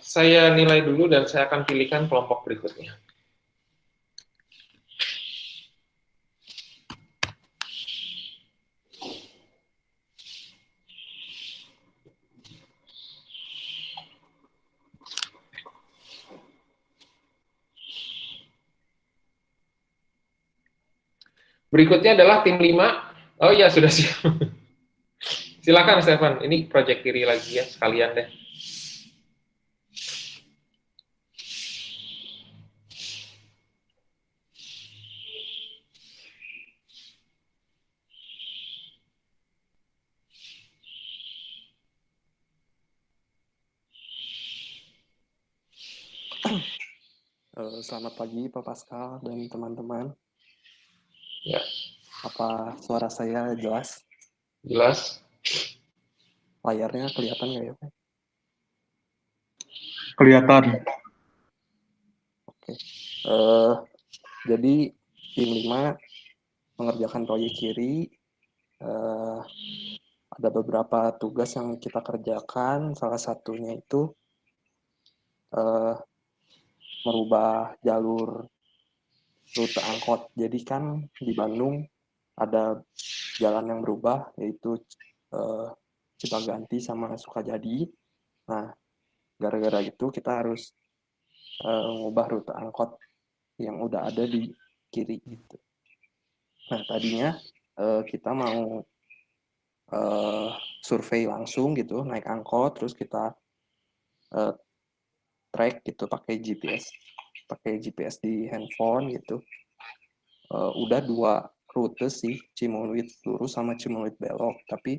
saya nilai dulu dan saya akan pilihkan kelompok berikutnya. Berikutnya adalah tim 5. Oh iya, sudah siap. Silakan Stefan, ini project kiri lagi ya, sekalian deh. Selamat pagi Pak Pascal dan teman-teman. Ya. Apa suara saya jelas? Jelas. Layarnya kelihatan nggak ya Pak? Kelihatan. Oke. Jadi tim 5 mengerjakan proyek kiri. Ada beberapa tugas yang kita kerjakan. Salah satunya itu eh, merubah jalur rute angkot. Jadi kan di Bandung ada jalan yang berubah, yaitu Cipaganti sama Sukajadi. Nah, gara-gara itu kita harus mengubah rute angkot yang udah ada di kiri gitu. Nah, tadinya kita mau survei langsung gitu, naik angkot, terus kita track gitu pakai GPS di handphone gitu. Udah 2 rute sih, Cimulit lurus sama Cimulit belok, tapi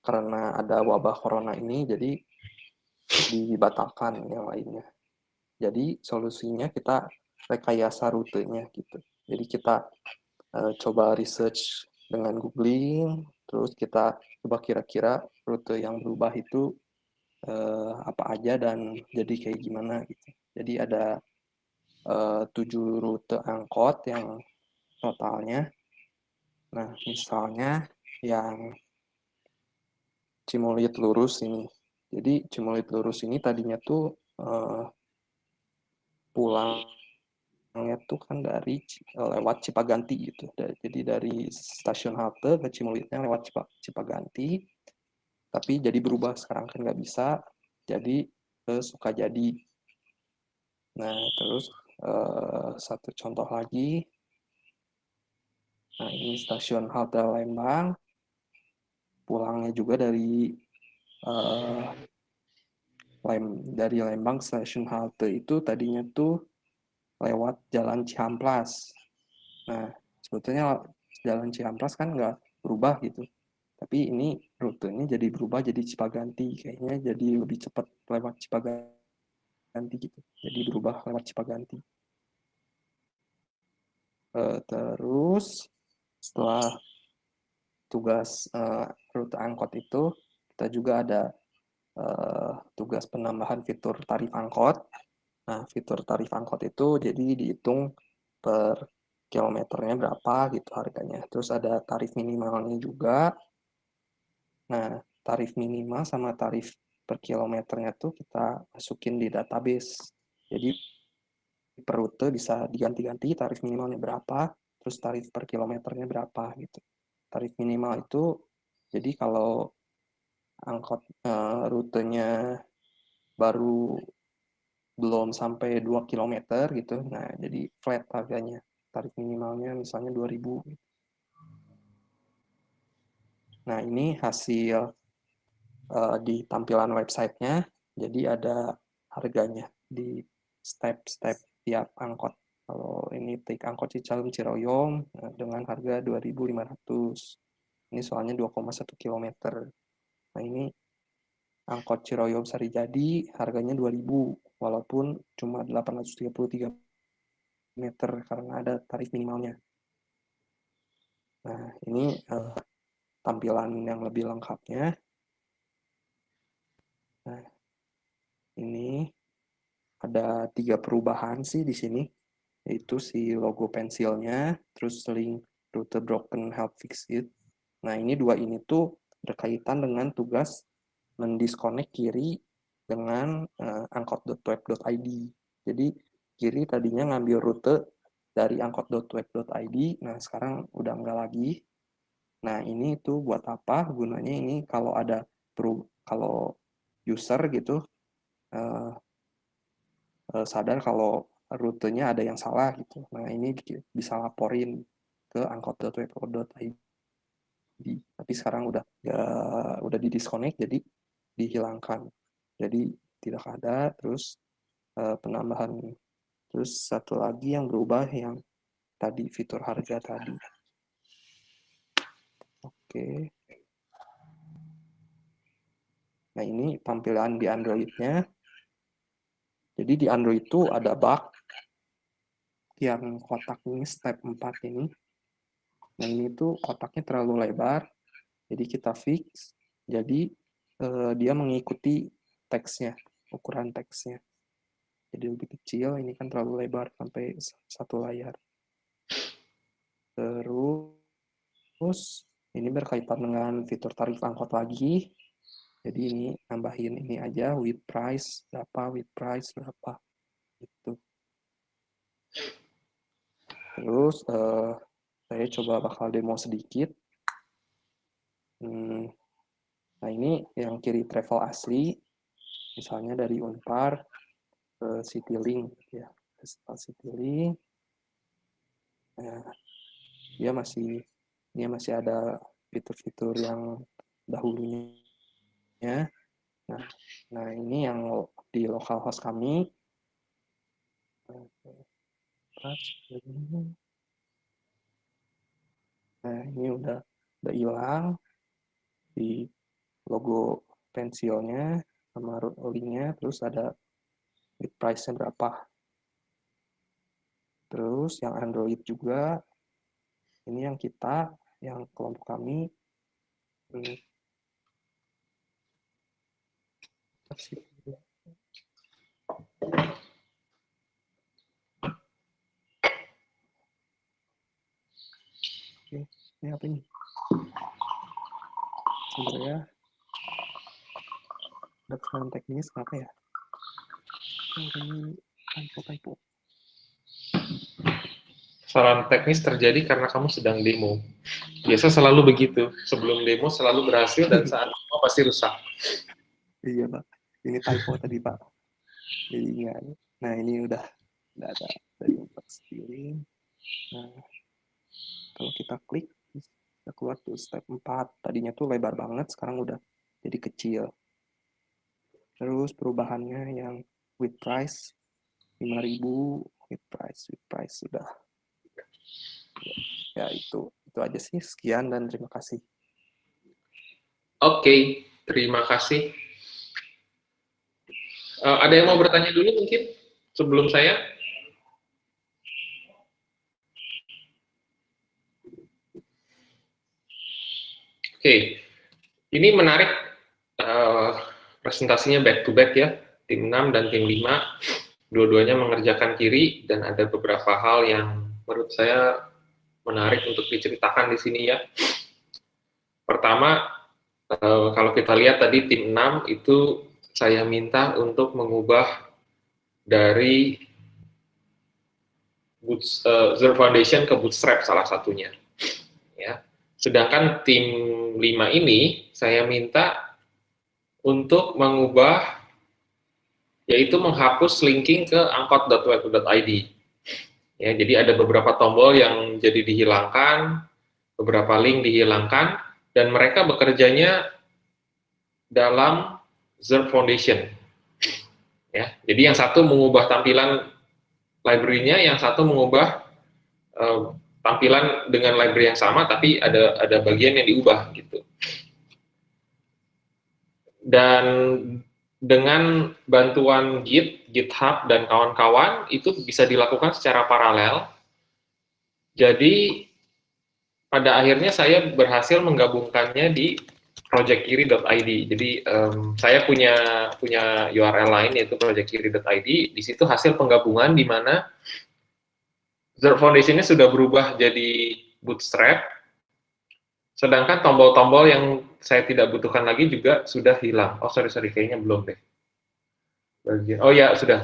karena ada wabah corona ini jadi dibatalkan yang lainnya. Jadi solusinya kita rekayasa rutenya gitu. Jadi kita coba research dengan googling, terus kita coba kira-kira rute yang berubah itu apa aja dan jadi kayak gimana gitu. Jadi ada 7 rute angkot yang totalnya. Nah, misalnya yang Cimulit lurus ini. Jadi Cimulit lurus ini tadinya tuh pulangnya tuh kan dari lewat Cipaganti gitu. Jadi dari stasiun halte ke Cimulitnya lewat Cipaganti, tapi jadi berubah sekarang kan nggak bisa, jadi ke Sukajadi. Nah, terus satu contoh lagi. Nah, ini stasiun halte Lembang. Pulangnya juga dari Lembang stasiun halte itu tadinya tuh lewat Jalan Cihamplas. Nah, sebetulnya Jalan Cihamplas kan nggak berubah gitu. Tapi ini rutenya jadi berubah jadi Cipaganti. Kayaknya jadi lebih cepat lewat Cipaganti gitu. Jadi berubah lewat Cipaganti. Terus setelah tugas rute angkot itu, kita juga ada tugas penambahan fitur tarif angkot. Nah, fitur tarif angkot itu jadi dihitung per kilometernya berapa gitu harganya. Terus ada tarif minimalnya juga. Nah, tarif minimal sama tarif per kilometernya tuh kita masukin di database. Jadi per rute bisa diganti-ganti tarif minimalnya berapa, terus tarif per kilometernya berapa gitu. Tarif minimal itu jadi kalau angkot rutenya baru belum sampai 2 km gitu, nah jadi flat harganya. Tarif minimalnya misalnya 2.000. Nah, ini hasil di tampilan websitenya, jadi ada harganya di step-step tiap angkot. Kalau ini take angkot Cicalum Ciroyom dengan harga 2.500. Ini soalnya 2,1 km. Nah, ini angkot Ciroyom Sarijadi harganya 2.000 walaupun cuma 833 meter karena ada tarif minimalnya. Nah, ini tampilan yang lebih lengkapnya. Nah, ini ada 3 perubahan sih di sini, yaitu si logo pensilnya, terus link rute broken help fix it. Nah, ini 2 ini tuh berkaitan dengan tugas mendisconnect kiri dengan angkot.web.id. Jadi kiri tadinya ngambil rute dari angkot.web.id, nah sekarang udah enggak lagi. Nah, ini tuh buat apa gunanya? Ini kalau ada kalau user gitu sadar kalau rutenya ada yang salah gitu. Nah, ini bisa laporin ke angkot.web.id. Tapi sekarang udah di disconnect jadi dihilangkan. Jadi tidak ada. Terus penambahan, terus satu lagi yang berubah yang tadi fitur harga tadi. Oke. Nah, ini tampilan di Android-nya. Jadi di Android itu ada bug yang kotak ini step 4 ini. Nah, ini tuh kotaknya terlalu lebar. Jadi kita fix. Jadi dia mengikuti teksnya, ukuran teksnya. Jadi lebih kecil, ini kan terlalu lebar sampai 1 layar. Terus ini berkaitan dengan fitur tarif angkot lagi. Jadi ini nambahin ini aja with price berapa gitu. Terus saya coba bakal demo sedikit. Nah ini yang kiri travel asli, misalnya dari Unpar ke Citylink ya, ke Citylink. Nah, dia masih ada fitur-fitur yang dahulunya. Nah ini yang di localhost kami. Nah ini udah hilang di logo pensilnya sama linknya, terus ada with price-nya berapa. Terus yang Android juga, ini yang kita, yang kelompok kami, Oke, ini apa ini? Sebenarnya ada kesalahan teknis apa ya? Ini typo. Kesalahan teknis terjadi karena kamu sedang demo. Biasa selalu begitu. Sebelum demo selalu berhasil dan saat demo pasti rusak. Iya, Pak. Ini typo tadi, Pak. Jadi, nah ini udah ada dari Unpar Citylink. Nah, kalau kita klik, kita keluar tuh step 4. Tadinya tuh lebar banget, sekarang udah jadi kecil. Terus perubahannya yang with price 5.000, with price sudah. Ya itu aja sih. Sekian dan terima kasih. Oke, terima kasih. Ada yang mau bertanya dulu mungkin sebelum saya? Oke, ini menarik presentasinya back to back ya, tim 6 dan tim 5, dua-duanya mengerjakan kiri dan ada beberapa hal yang menurut saya menarik untuk diceritakan di sini ya. Pertama, kalau kita lihat tadi tim 6 itu saya minta untuk mengubah dari Zero Foundation ke Bootstrap salah satunya. Ya. Sedangkan tim 5 ini saya minta untuk mengubah, yaitu menghapus linking ke angkot.web.id. Ya, jadi ada beberapa tombol yang jadi dihilangkan, beberapa link dihilangkan, dan mereka bekerjanya dalam Zero Foundation. Ya, jadi yang satu mengubah tampilan library-nya, yang satu mengubah tampilan dengan library yang sama, tapi ada bagian yang diubah gitu. Dan dengan bantuan Git, GitHub, dan kawan-kawan, itu bisa dilakukan secara paralel. Jadi, pada akhirnya saya berhasil menggabungkannya di projectkiri.id. Jadi, saya punya URL lain, yaitu projectkiri.id. Di situ hasil penggabungan di mana Zero Foundation-nya sudah berubah jadi Bootstrap, sedangkan tombol-tombol yang saya tidak butuhkan lagi juga sudah hilang. Oh, sorry, kayaknya belum deh. Oh ya, sudah.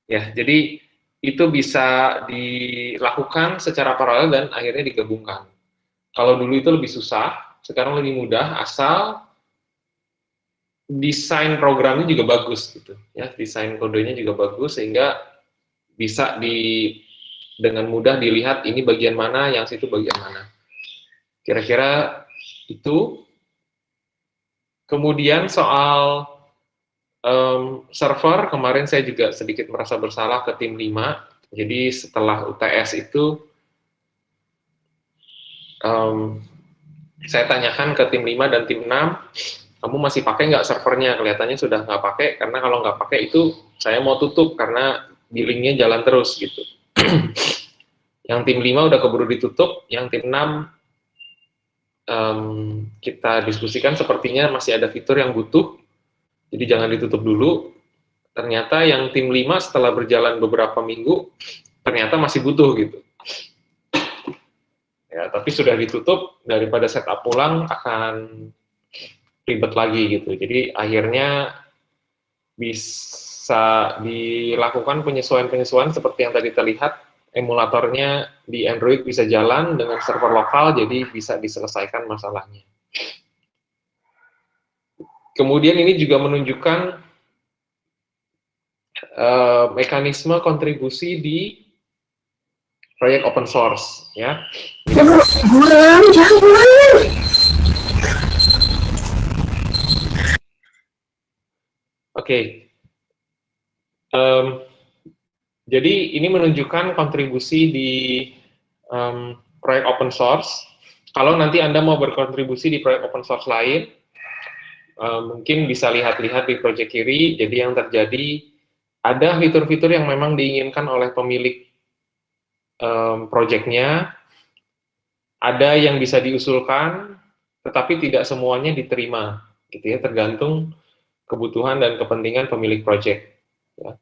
Ya, jadi itu bisa dilakukan secara paralel dan akhirnya digabungkan. Kalau dulu itu lebih susah, sekarang lebih mudah, asal desain programnya juga bagus gitu. Ya, desain kodenya juga bagus sehingga bisa dengan mudah dilihat ini bagian mana, yang situ bagian mana. Kira-kira itu. Kemudian soal server, kemarin saya juga sedikit merasa bersalah ke tim 5. Jadi setelah UTS itu, saya tanyakan ke tim 5 dan tim 6, kamu masih pakai nggak servernya? Kelihatannya sudah nggak pakai, karena kalau nggak pakai itu saya mau tutup, karena billingnya jalan terus gitu. Yang tim 5 udah keburu ditutup, yang tim 6 kita diskusikan sepertinya masih ada fitur yang butuh, jadi jangan ditutup dulu. Ternyata yang tim 5 setelah berjalan beberapa minggu, ternyata masih butuh gitu. Ya, tapi sudah ditutup, daripada setup ulang akan ribet lagi gitu. Jadi akhirnya bisa dilakukan penyesuaian-penyesuaian seperti yang tadi terlihat, emulatornya di Android bisa jalan dengan server lokal, jadi bisa diselesaikan masalahnya. Kemudian ini juga menunjukkan mekanisme kontribusi di proyek open source, ya. Oke. Jadi ini menunjukkan kontribusi di proyek open source. Kalau nanti Anda mau berkontribusi di proyek open source lain, mungkin bisa lihat-lihat di project kiri. Jadi yang terjadi, ada fitur-fitur yang memang diinginkan oleh pemilik project-nya, ada yang bisa diusulkan, tetapi tidak semuanya diterima, gitu ya, tergantung kebutuhan dan kepentingan pemilik project. Ya.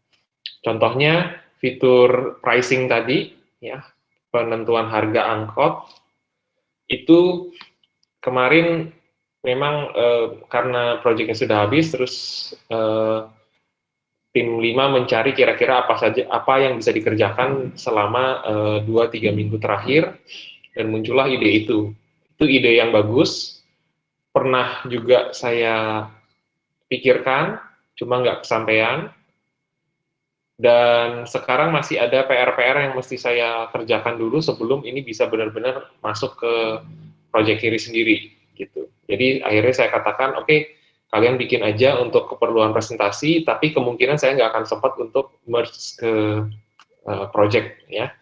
Contohnya fitur pricing tadi, ya, penentuan harga angkot itu kemarin memang karena proyeknya sudah habis, terus tim 5 mencari kira-kira apa yang bisa dikerjakan selama 2-3 minggu terakhir, dan muncullah ide itu. Itu ide yang bagus, pernah juga saya pikirkan, cuma nggak kesampaian, dan sekarang masih ada PR-PR yang mesti saya kerjakan dulu sebelum ini bisa benar-benar masuk ke proyek kiri sendiri, gitu. Jadi akhirnya saya katakan, oke, kalian bikin aja untuk keperluan presentasi, tapi kemungkinan saya nggak akan sempat untuk merge ke project, ya.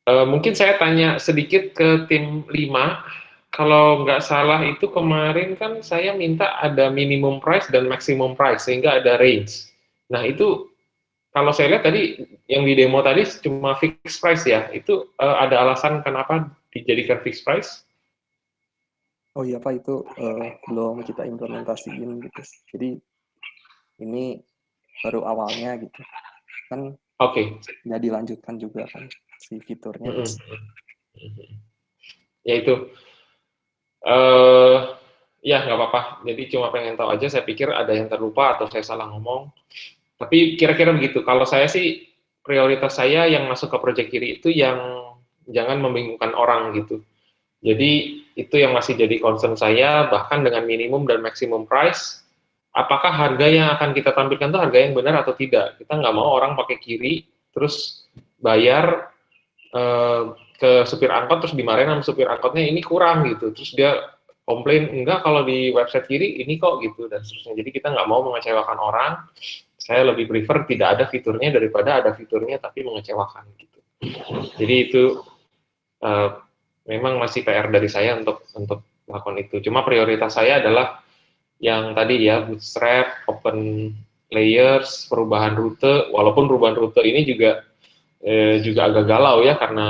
Mungkin saya tanya sedikit ke tim 5, kalau nggak salah itu kemarin kan saya minta ada minimum price dan maximum price, sehingga ada range. Nah itu, kalau saya lihat tadi, yang di demo tadi cuma fixed price ya, itu ada alasan kenapa dijadikan fixed price? Oh iya Pak, itu belum kita implementasiin gitu. Jadi ini baru awalnya gitu. Kan nggak dilanjutkan juga kan si fiturnya. Ya itu. Ya nggak apa-apa. Jadi cuma pengen tahu aja, saya pikir ada yang terlupa atau saya salah ngomong. Tapi kira-kira begitu. Kalau saya sih, prioritas saya yang masuk ke project kiri itu yang jangan membingungkan orang gitu. Jadi itu yang masih jadi concern saya, bahkan dengan minimum dan maximum price, apakah harga yang akan kita tampilkan itu harga yang benar atau tidak. Kita nggak mau orang pakai kiri, terus bayar ke supir angkot, terus dimarahin sama supir angkotnya, ini kurang gitu. Terus dia komplain, enggak kalau di website kiri ini kok gitu, dan seterusnya. Jadi kita nggak mau mengecewakan orang, saya lebih prefer tidak ada fiturnya daripada ada fiturnya tapi mengecewakan gitu. Jadi itu memang masih PR dari saya untuk melakukan itu. Cuma prioritas saya adalah yang tadi ya, bootstrap, open layers, perubahan rute, walaupun perubahan rute ini juga agak galau ya, karena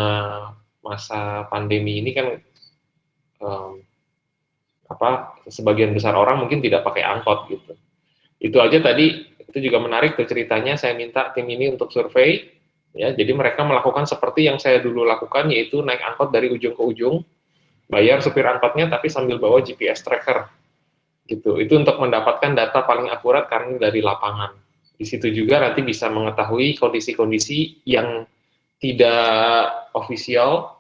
masa pandemi ini kan sebagian besar orang mungkin tidak pakai angkot gitu. Itu aja tadi, itu juga menarik tuh ceritanya, saya minta tim ini untuk survei, ya, jadi mereka melakukan seperti yang saya dulu lakukan, yaitu naik angkot dari ujung ke ujung, bayar supir angkotnya tapi sambil bawa GPS tracker, gitu. Itu untuk mendapatkan data paling akurat karena dari lapangan. Di situ juga nanti bisa mengetahui kondisi-kondisi yang tidak ofisial.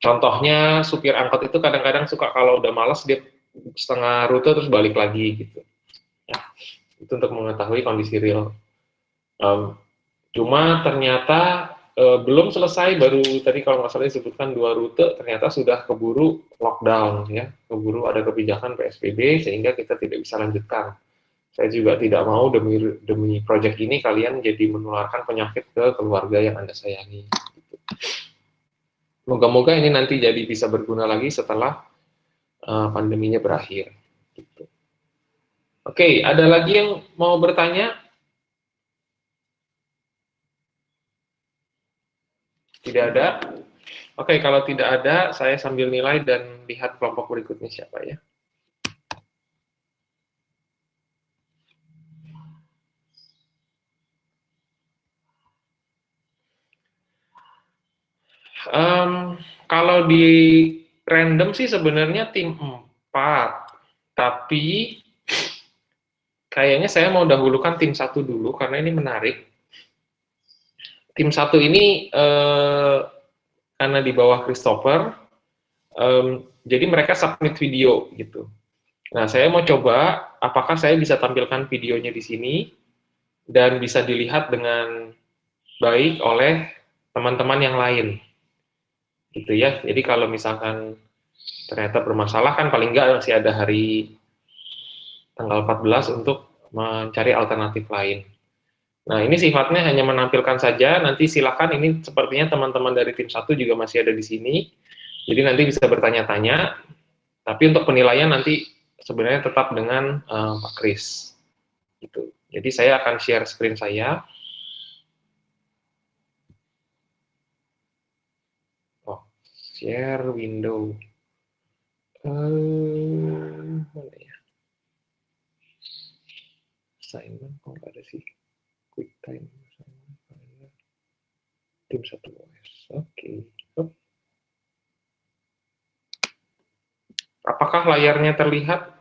Contohnya supir angkot itu kadang-kadang suka kalau udah malas dia setengah rute terus balik lagi gitu. Ya, itu untuk mengetahui kondisi real. Cuma ternyata belum selesai, baru tadi kalau nggak salah disebutkan 2 rute, ternyata sudah keburu lockdown ya, keburu ada kebijakan PSBB sehingga kita tidak bisa lanjutkan. Saya juga tidak mau demi proyek ini kalian jadi menularkan penyakit ke keluarga yang Anda sayangi. Gitu. Moga-moga ini nanti jadi bisa berguna lagi setelah pandeminya berakhir. Gitu. Oke, ada lagi yang mau bertanya? Tidak ada? Oke, kalau tidak ada, saya sambil nilai dan lihat kelompok berikutnya siapa ya. Kalau di random sih sebenarnya tim 4, tapi kayaknya saya mau dahulukan tim 1 dulu karena ini menarik. Tim 1 ini karena di bawah Christopher, jadi mereka submit video gitu. Nah, saya mau coba apakah saya bisa tampilkan videonya di sini dan bisa dilihat dengan baik oleh teman-teman yang lain. Gitu ya. Jadi kalau misalkan ternyata bermasalah kan paling nggak masih ada hari tanggal 14 untuk mencari alternatif lain. Nah, ini sifatnya hanya menampilkan saja, nanti silakan, ini sepertinya teman-teman dari tim 1 juga masih ada di sini, jadi nanti bisa bertanya-tanya, tapi untuk penilaian nanti sebenarnya tetap dengan Pak Kris. Gitu. Jadi saya akan share screen saya. Oh, share window. Mana ya? Assignment, kok nggak ada sih? Quick time. Tim 1 OS. Oke. Apakah layarnya terlihat?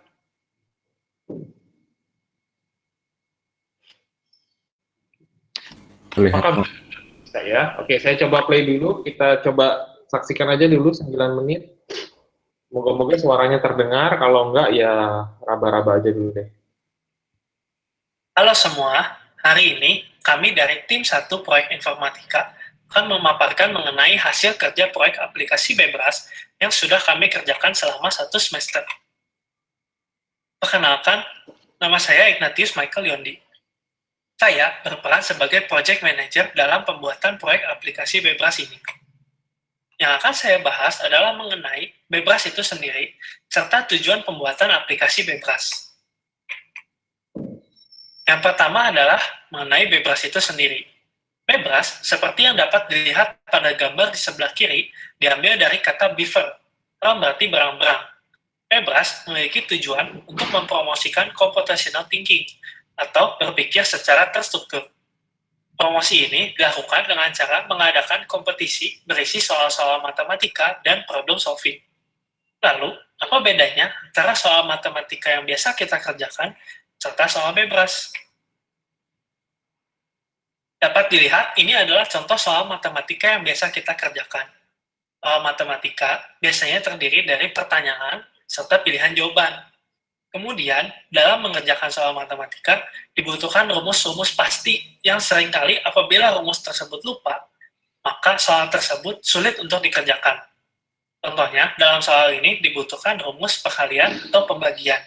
Terlihat. Apakah saya? Oke, saya coba play dulu. Kita coba saksikan aja dulu 9 menit. Moga-moga suaranya terdengar. Kalau enggak, ya raba-raba aja dulu deh. Halo semua, hari ini kami dari tim 1 Proyek Informatika akan memaparkan mengenai hasil kerja proyek aplikasi Bebras yang sudah kami kerjakan selama 1 semester. Perkenalkan, nama saya Ignatius Michael Yondi. Saya berperan sebagai Project Manager dalam pembuatan proyek aplikasi Bebras ini. Yang akan saya bahas adalah mengenai Bebras itu sendiri, serta tujuan pembuatan aplikasi Bebras. Yang pertama adalah mengenai Bebras itu sendiri. Bebras, seperti yang dapat dilihat pada gambar di sebelah kiri, diambil dari kata beaver, yang berarti berang-berang. Bebras memiliki tujuan untuk mempromosikan computational thinking, atau berpikir secara terstruktur. Promosi ini dilakukan dengan cara mengadakan kompetisi berisi soal-soal matematika dan problem solving. Lalu, apa bedanya antara soal matematika yang biasa kita kerjakan serta soal Bebras? Dapat dilihat, ini adalah contoh soal matematika yang biasa kita kerjakan. Soal matematika biasanya terdiri dari pertanyaan serta pilihan jawaban. Kemudian, dalam mengerjakan soal matematika, dibutuhkan rumus-rumus pasti yang seringkali apabila rumus tersebut lupa, maka soal tersebut sulit untuk dikerjakan. Contohnya, dalam soal ini dibutuhkan rumus perkalian atau pembagian.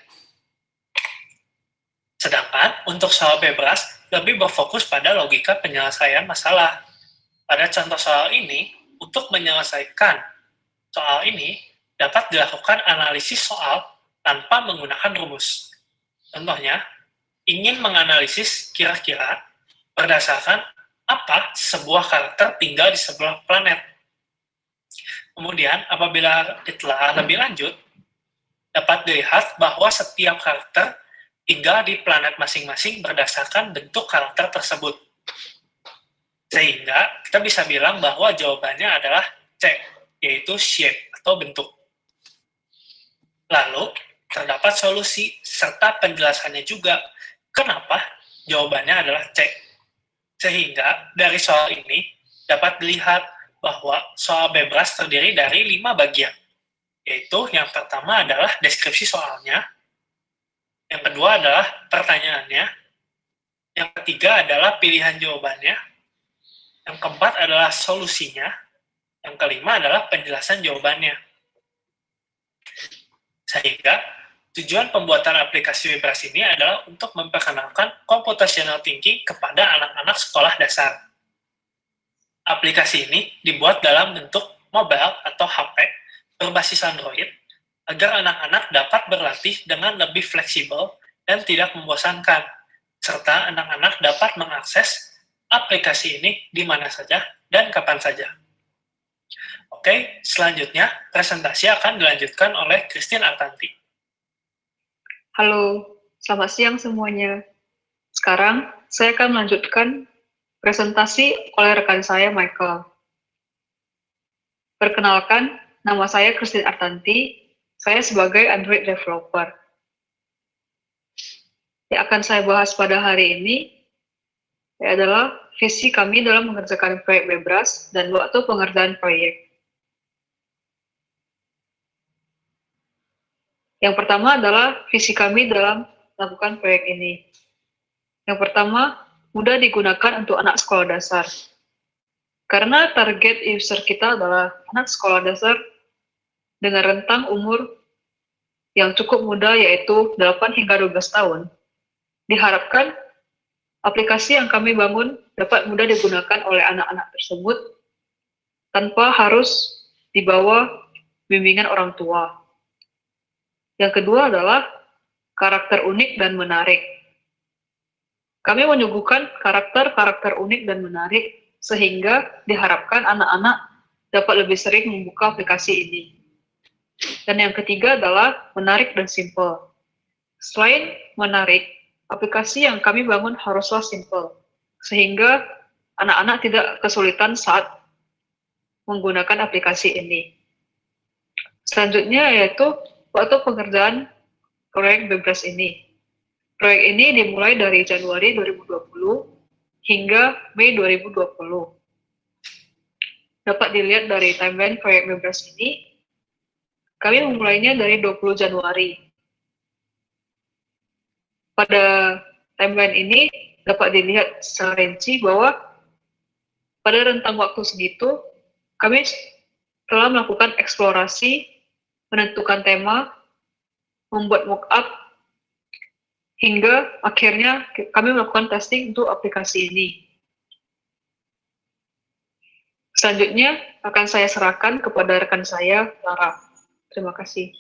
Sedangkan, untuk soal Bebras, lebih berfokus pada logika penyelesaian masalah. Pada contoh soal ini, untuk menyelesaikan soal ini, dapat dilakukan analisis soal tanpa menggunakan rumus. Contohnya, ingin menganalisis kira-kira berdasarkan apa sebuah karakter tinggal di sebuah planet. Kemudian, apabila ditelaah lebih lanjut, dapat dilihat bahwa setiap karakter tinggal di planet masing-masing berdasarkan bentuk karakter tersebut. Sehingga kita bisa bilang bahwa jawabannya adalah C, yaitu shape atau bentuk. Lalu, terdapat solusi serta penjelasannya juga kenapa jawabannya adalah C. Sehingga dari soal ini dapat dilihat bahwa soal Bebras terdiri dari 5 bagian, yaitu yang pertama adalah deskripsi soalnya, yang kedua adalah pertanyaannya, yang ketiga adalah pilihan jawabannya, yang keempat adalah solusinya, yang kelima adalah penjelasan jawabannya. Sehingga tujuan pembuatan aplikasi Bebras ini adalah untuk memperkenalkan computational thinking kepada anak-anak sekolah dasar. Aplikasi ini dibuat dalam bentuk mobile atau HP berbasis Android agar anak-anak dapat berlatih dengan lebih fleksibel dan tidak membosankan, serta anak-anak dapat mengakses aplikasi ini di mana saja dan kapan saja. Oke, selanjutnya presentasi akan dilanjutkan oleh Christine Artanti. Halo, selamat siang semuanya. Sekarang saya akan melanjutkan presentasi oleh rekan saya, Michael. Perkenalkan, Nama saya Christine Artanti, saya sebagai Android developer. Yang akan saya bahas pada hari ini adalah visi kami dalam mengerjakan proyek Bebras dan waktu pengerjaan proyek. Yang pertama adalah visi kami dalam melakukan proyek ini. Yang pertama, mudah digunakan untuk anak sekolah dasar. Karena target user kita adalah anak sekolah dasar dengan rentang umur yang cukup muda yaitu 8 hingga 12 tahun, diharapkan aplikasi yang kami bangun dapat mudah digunakan oleh anak-anak tersebut tanpa harus dibawa bimbingan orang tua. Yang kedua adalah karakter unik dan menarik. Kami menyuguhkan karakter-karakter unik dan menarik sehingga diharapkan anak-anak dapat lebih sering membuka aplikasi ini. Dan yang ketiga adalah menarik dan simple. Selain menarik, aplikasi yang kami bangun haruslah simple, sehingga anak-anak tidak kesulitan saat menggunakan aplikasi ini. Selanjutnya yaitu waktu pengerjaan proyek Bebras ini. Proyek ini dimulai dari Januari 2020 hingga Mei 2020. Dapat dilihat dari timeline proyek Bebras ini, kami memulainya dari 20 Januari. Pada timeline ini dapat dilihat secara rinci bahwa pada rentang waktu segitu, kami telah melakukan eksplorasi, menentukan tema, membuat mockup, hingga akhirnya kami melakukan testing untuk aplikasi ini. Selanjutnya akan saya serahkan kepada rekan saya, Lara. Terima kasih.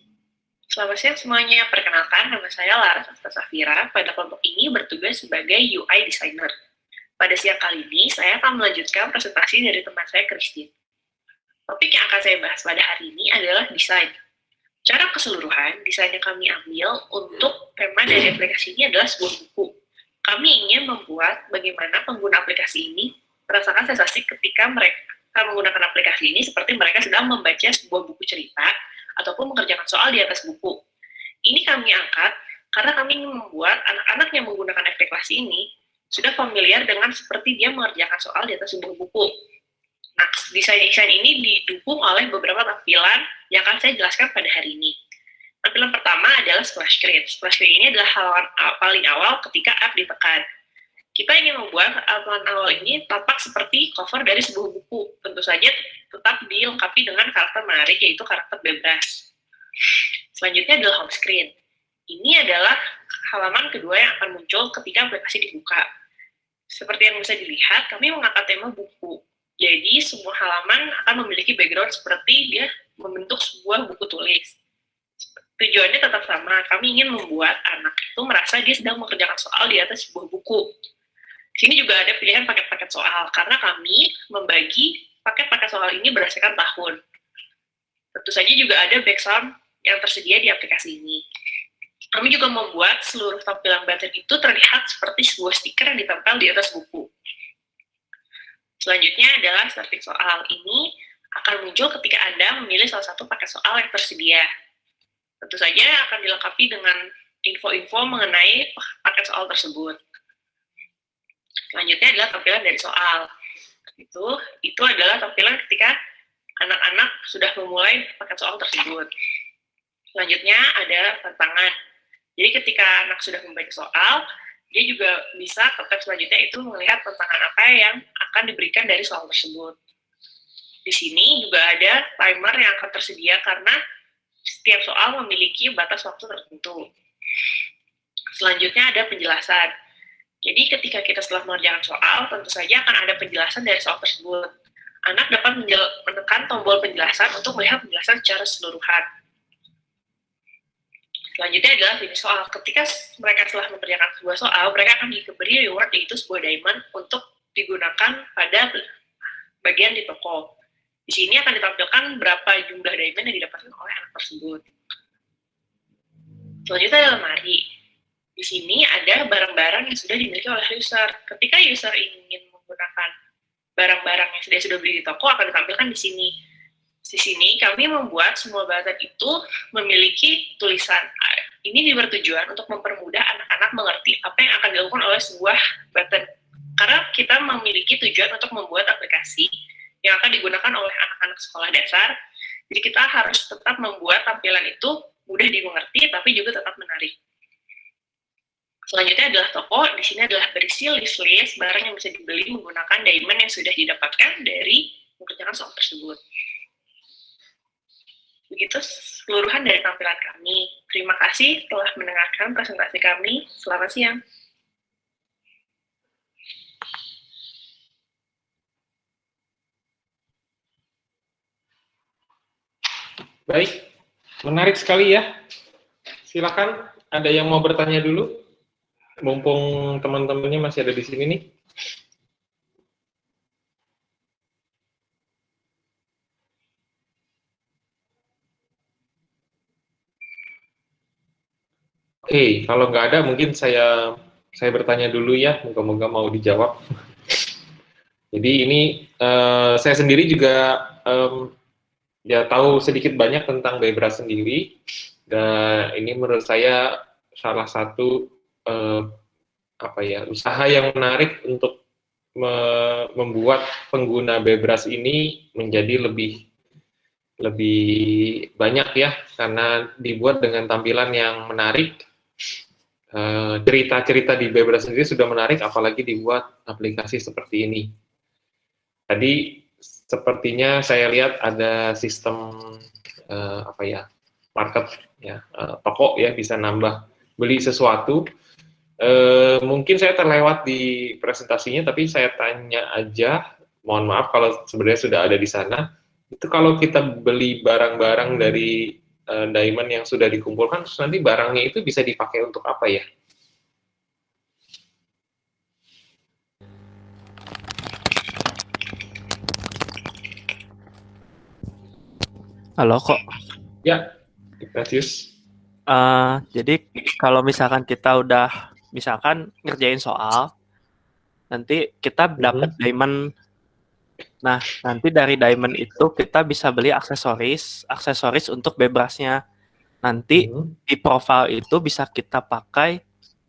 Selamat siang semuanya, perkenalkan nama saya Lara Safira. Pada kelompok ini bertugas sebagai UI Designer. Pada siang kali ini, saya akan melanjutkan presentasi dari teman saya, Christine. Topik yang akan saya bahas pada hari ini adalah desain. Secara keseluruhan, desain yang kami ambil untuk tema dari aplikasi ini adalah sebuah buku. Kami ingin membuat bagaimana pengguna aplikasi ini merasakan sensasi ketika mereka menggunakan aplikasi ini seperti mereka sedang membaca sebuah buku cerita ataupun mengerjakan soal di atas buku. Ini kami angkat karena kami ingin membuat anak-anak yang menggunakan aplikasi ini sudah familiar dengan seperti dia mengerjakan soal di atas sebuah buku. Nah, desain-desain ini didukung oleh beberapa tampilan yang akan saya jelaskan pada hari ini. Tampilan pertama adalah splash screen. Splash screen ini adalah halaman paling awal ketika app ditekan. Kita ingin membuat halaman awal ini tampak seperti cover dari sebuah buku. Tentu saja tetap dilengkapi dengan karakter menarik, yaitu karakter Bebras. Selanjutnya adalah home screen. Ini adalah halaman kedua yang akan muncul ketika aplikasi dibuka. Seperti yang bisa dilihat, kami mengangkat tema buku. Jadi, semua halaman akan memiliki background seperti dia membentuk sebuah buku tulis. Tujuannya tetap sama, kami ingin membuat anak itu merasa dia sedang mengerjakan soal di atas sebuah buku. Di sini juga ada pilihan paket-paket soal, karena kami membagi paket-paket soal ini berdasarkan tahun. Tentu saja juga ada background yang tersedia di aplikasi ini. Kami juga membuat seluruh tampilan button itu terlihat seperti sebuah stiker yang ditempel di atas buku. Selanjutnya adalah starting soal. Ini akan muncul ketika Anda memilih salah satu paket soal yang tersedia. Tentu saja akan dilengkapi dengan info-info mengenai paket soal tersebut. Selanjutnya adalah tampilan dari soal. Itu adalah tampilan ketika anak-anak sudah memulai paket soal tersebut. Selanjutnya ada tantangan. Jadi ketika anak sudah membaca soal, dia juga bisa ke tab selanjutnya itu melihat tantangan apa yang akan diberikan dari soal tersebut. Di sini juga ada timer yang akan tersedia karena setiap soal memiliki batas waktu tertentu. Selanjutnya ada penjelasan. Jadi ketika kita setelah mengerjakan soal, tentu saja akan ada penjelasan dari soal tersebut. Anak dapat menekan tombol penjelasan untuk melihat penjelasan secara keseluruhan. Selanjutnya adalah finish soal. Ketika mereka telah mengerjakan sebuah soal, mereka akan diberi reward, yaitu sebuah diamond untuk digunakan pada bagian di toko. Di sini akan ditampilkan berapa jumlah diamond yang didapatkan oleh anak tersebut. Selanjutnya adalah lemari. Di sini ada barang-barang yang sudah dimiliki oleh user. Ketika user ingin menggunakan barang-barang yang sudah beli di toko, akan ditampilkan di sini. Di sini kami membuat semua button itu memiliki tulisan. Ini bertujuan untuk mempermudah anak-anak mengerti apa yang akan dilakukan oleh sebuah button. Karena kita memiliki tujuan untuk membuat aplikasi yang akan digunakan oleh anak-anak sekolah dasar, jadi kita harus tetap membuat tampilan itu mudah dimengerti, tapi juga tetap menarik. Selanjutnya adalah toko. Di sini adalah berisi list-list barang yang bisa dibeli menggunakan diamond yang sudah didapatkan dari mengerjakan soal tersebut. Begitu keseluruhan dari tampilan kami. Terima kasih telah mendengarkan presentasi kami. Selamat siang. Baik, menarik sekali ya. Silakan, ada yang mau bertanya dulu? Mumpung teman-temannya masih ada di sini nih. Oke, kalau nggak ada mungkin saya bertanya dulu ya, moga-moga mau dijawab. Jadi ini saya sendiri juga ya tahu sedikit banyak tentang Bebras sendiri, dan ini menurut saya salah satu usaha yang menarik untuk membuat pengguna Bebras ini menjadi lebih banyak ya, karena dibuat dengan tampilan yang menarik. Cerita-cerita di Bebras sendiri sudah menarik, apalagi dibuat aplikasi seperti ini. Tadi sepertinya saya lihat ada sistem market ya, toko ya, bisa nambah beli sesuatu. Mungkin saya terlewat di presentasinya, tapi saya tanya aja, mohon maaf kalau sebenarnya sudah ada di sana. Itu kalau kita beli barang-barang dari diamond yang sudah dikumpulkan, terus nanti barangnya itu bisa dipakai untuk apa ya? Halo kok. Ya, Ignatius. Jadi kalau misalkan kita udah misalkan ngerjain soal, nanti kita dapat diamond. Nah, nanti dari diamond itu kita bisa beli aksesoris untuk Bebrasnya. Nanti di profile itu bisa kita pakai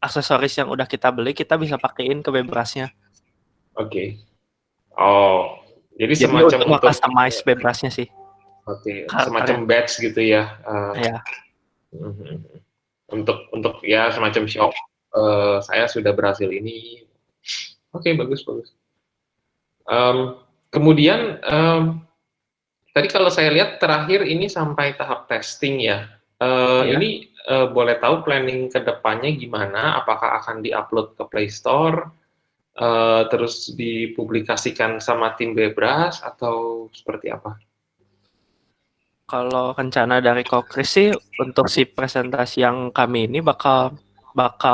aksesoris yang udah kita beli, kita bisa pakein ke Bebrasnya. Oke. Oh, jadi semacam untuk customize Bebrasnya sih. Oke, semacam badge gitu ya. Ya. Untuk ya semacam shop. Saya sudah berhasil ini. Oke, bagus. Kemudian tadi kalau saya lihat terakhir ini sampai tahap testing ya. Ini boleh tahu planning ke depannya gimana? Apakah akan diupload ke Play Store, terus dipublikasikan sama tim Bebras, atau seperti apa? Kalau rencana dari Kokris sih untuk si presentasi yang kami ini bakal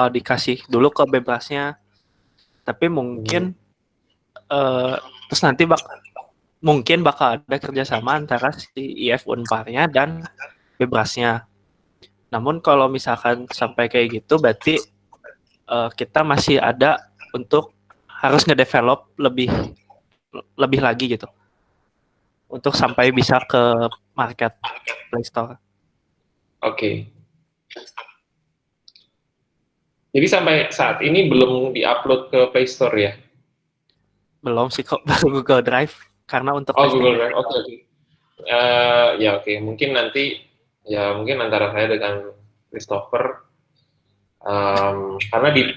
dikasih dulu ke Bebrasnya. Tapi mungkin terus nanti mungkin bakal ada kerjasama antara si IF Unparnya dan Bebrasnya. Namun kalau misalkan sampai kayak gitu, berarti kita masih ada untuk harus ngedevelop lebih lagi gitu, untuk sampai bisa ke market Play Store. Oke. Jadi sampai saat ini belum diupload ke Play Store ya? Belum sih kok, baru Google Drive karena untuk Google Drive. Oke. Ya oke, mungkin nanti ya mungkin antara saya dengan Christopher, karena di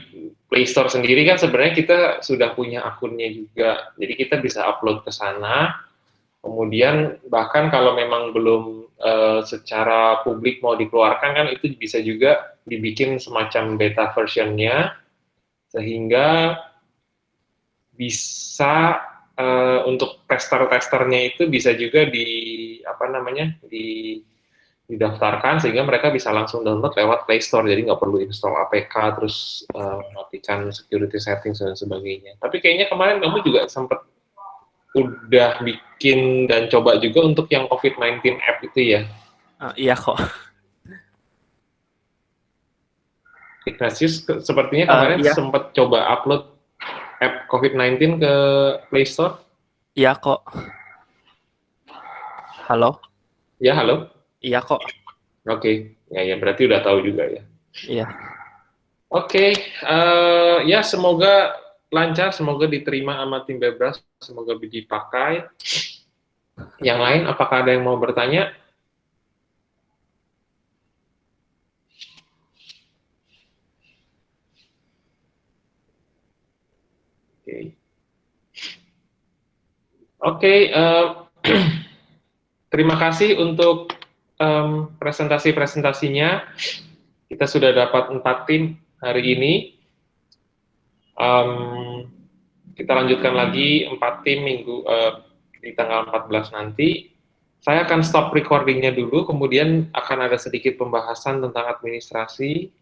Play Store sendiri kan sebenarnya kita sudah punya akunnya juga, jadi kita bisa upload ke sana. Kemudian bahkan kalau memang belum secara publik mau dikeluarkan, kan itu bisa juga dibikin semacam beta versionnya, sehingga bisa untuk tester-testernya itu bisa juga didaftarkan, sehingga mereka bisa langsung download lewat Play Store, jadi nggak perlu install APK terus matikan security settings dan sebagainya. Tapi kayaknya kemarin kamu juga sempat udah bikin dan coba juga untuk yang COVID-19 app itu ya? Iya kok. Ignatius sepertinya kemarin sempat coba upload app COVID-19 ke Play Store? Iya kok. Halo? Ya, halo? Iya kok. Oke, ya berarti udah tahu juga ya. Iya. Oke, ya semoga lancar, semoga diterima sama tim Bebras, semoga dipakai. Yang lain, apakah ada yang mau bertanya? Oke, terima kasih untuk presentasi-presentasinya. Kita sudah dapat 4 tim hari ini. Kita lanjutkan lagi 4 tim di tanggal 14 nanti. Saya akan stop recordingnya dulu, kemudian akan ada sedikit pembahasan tentang administrasi,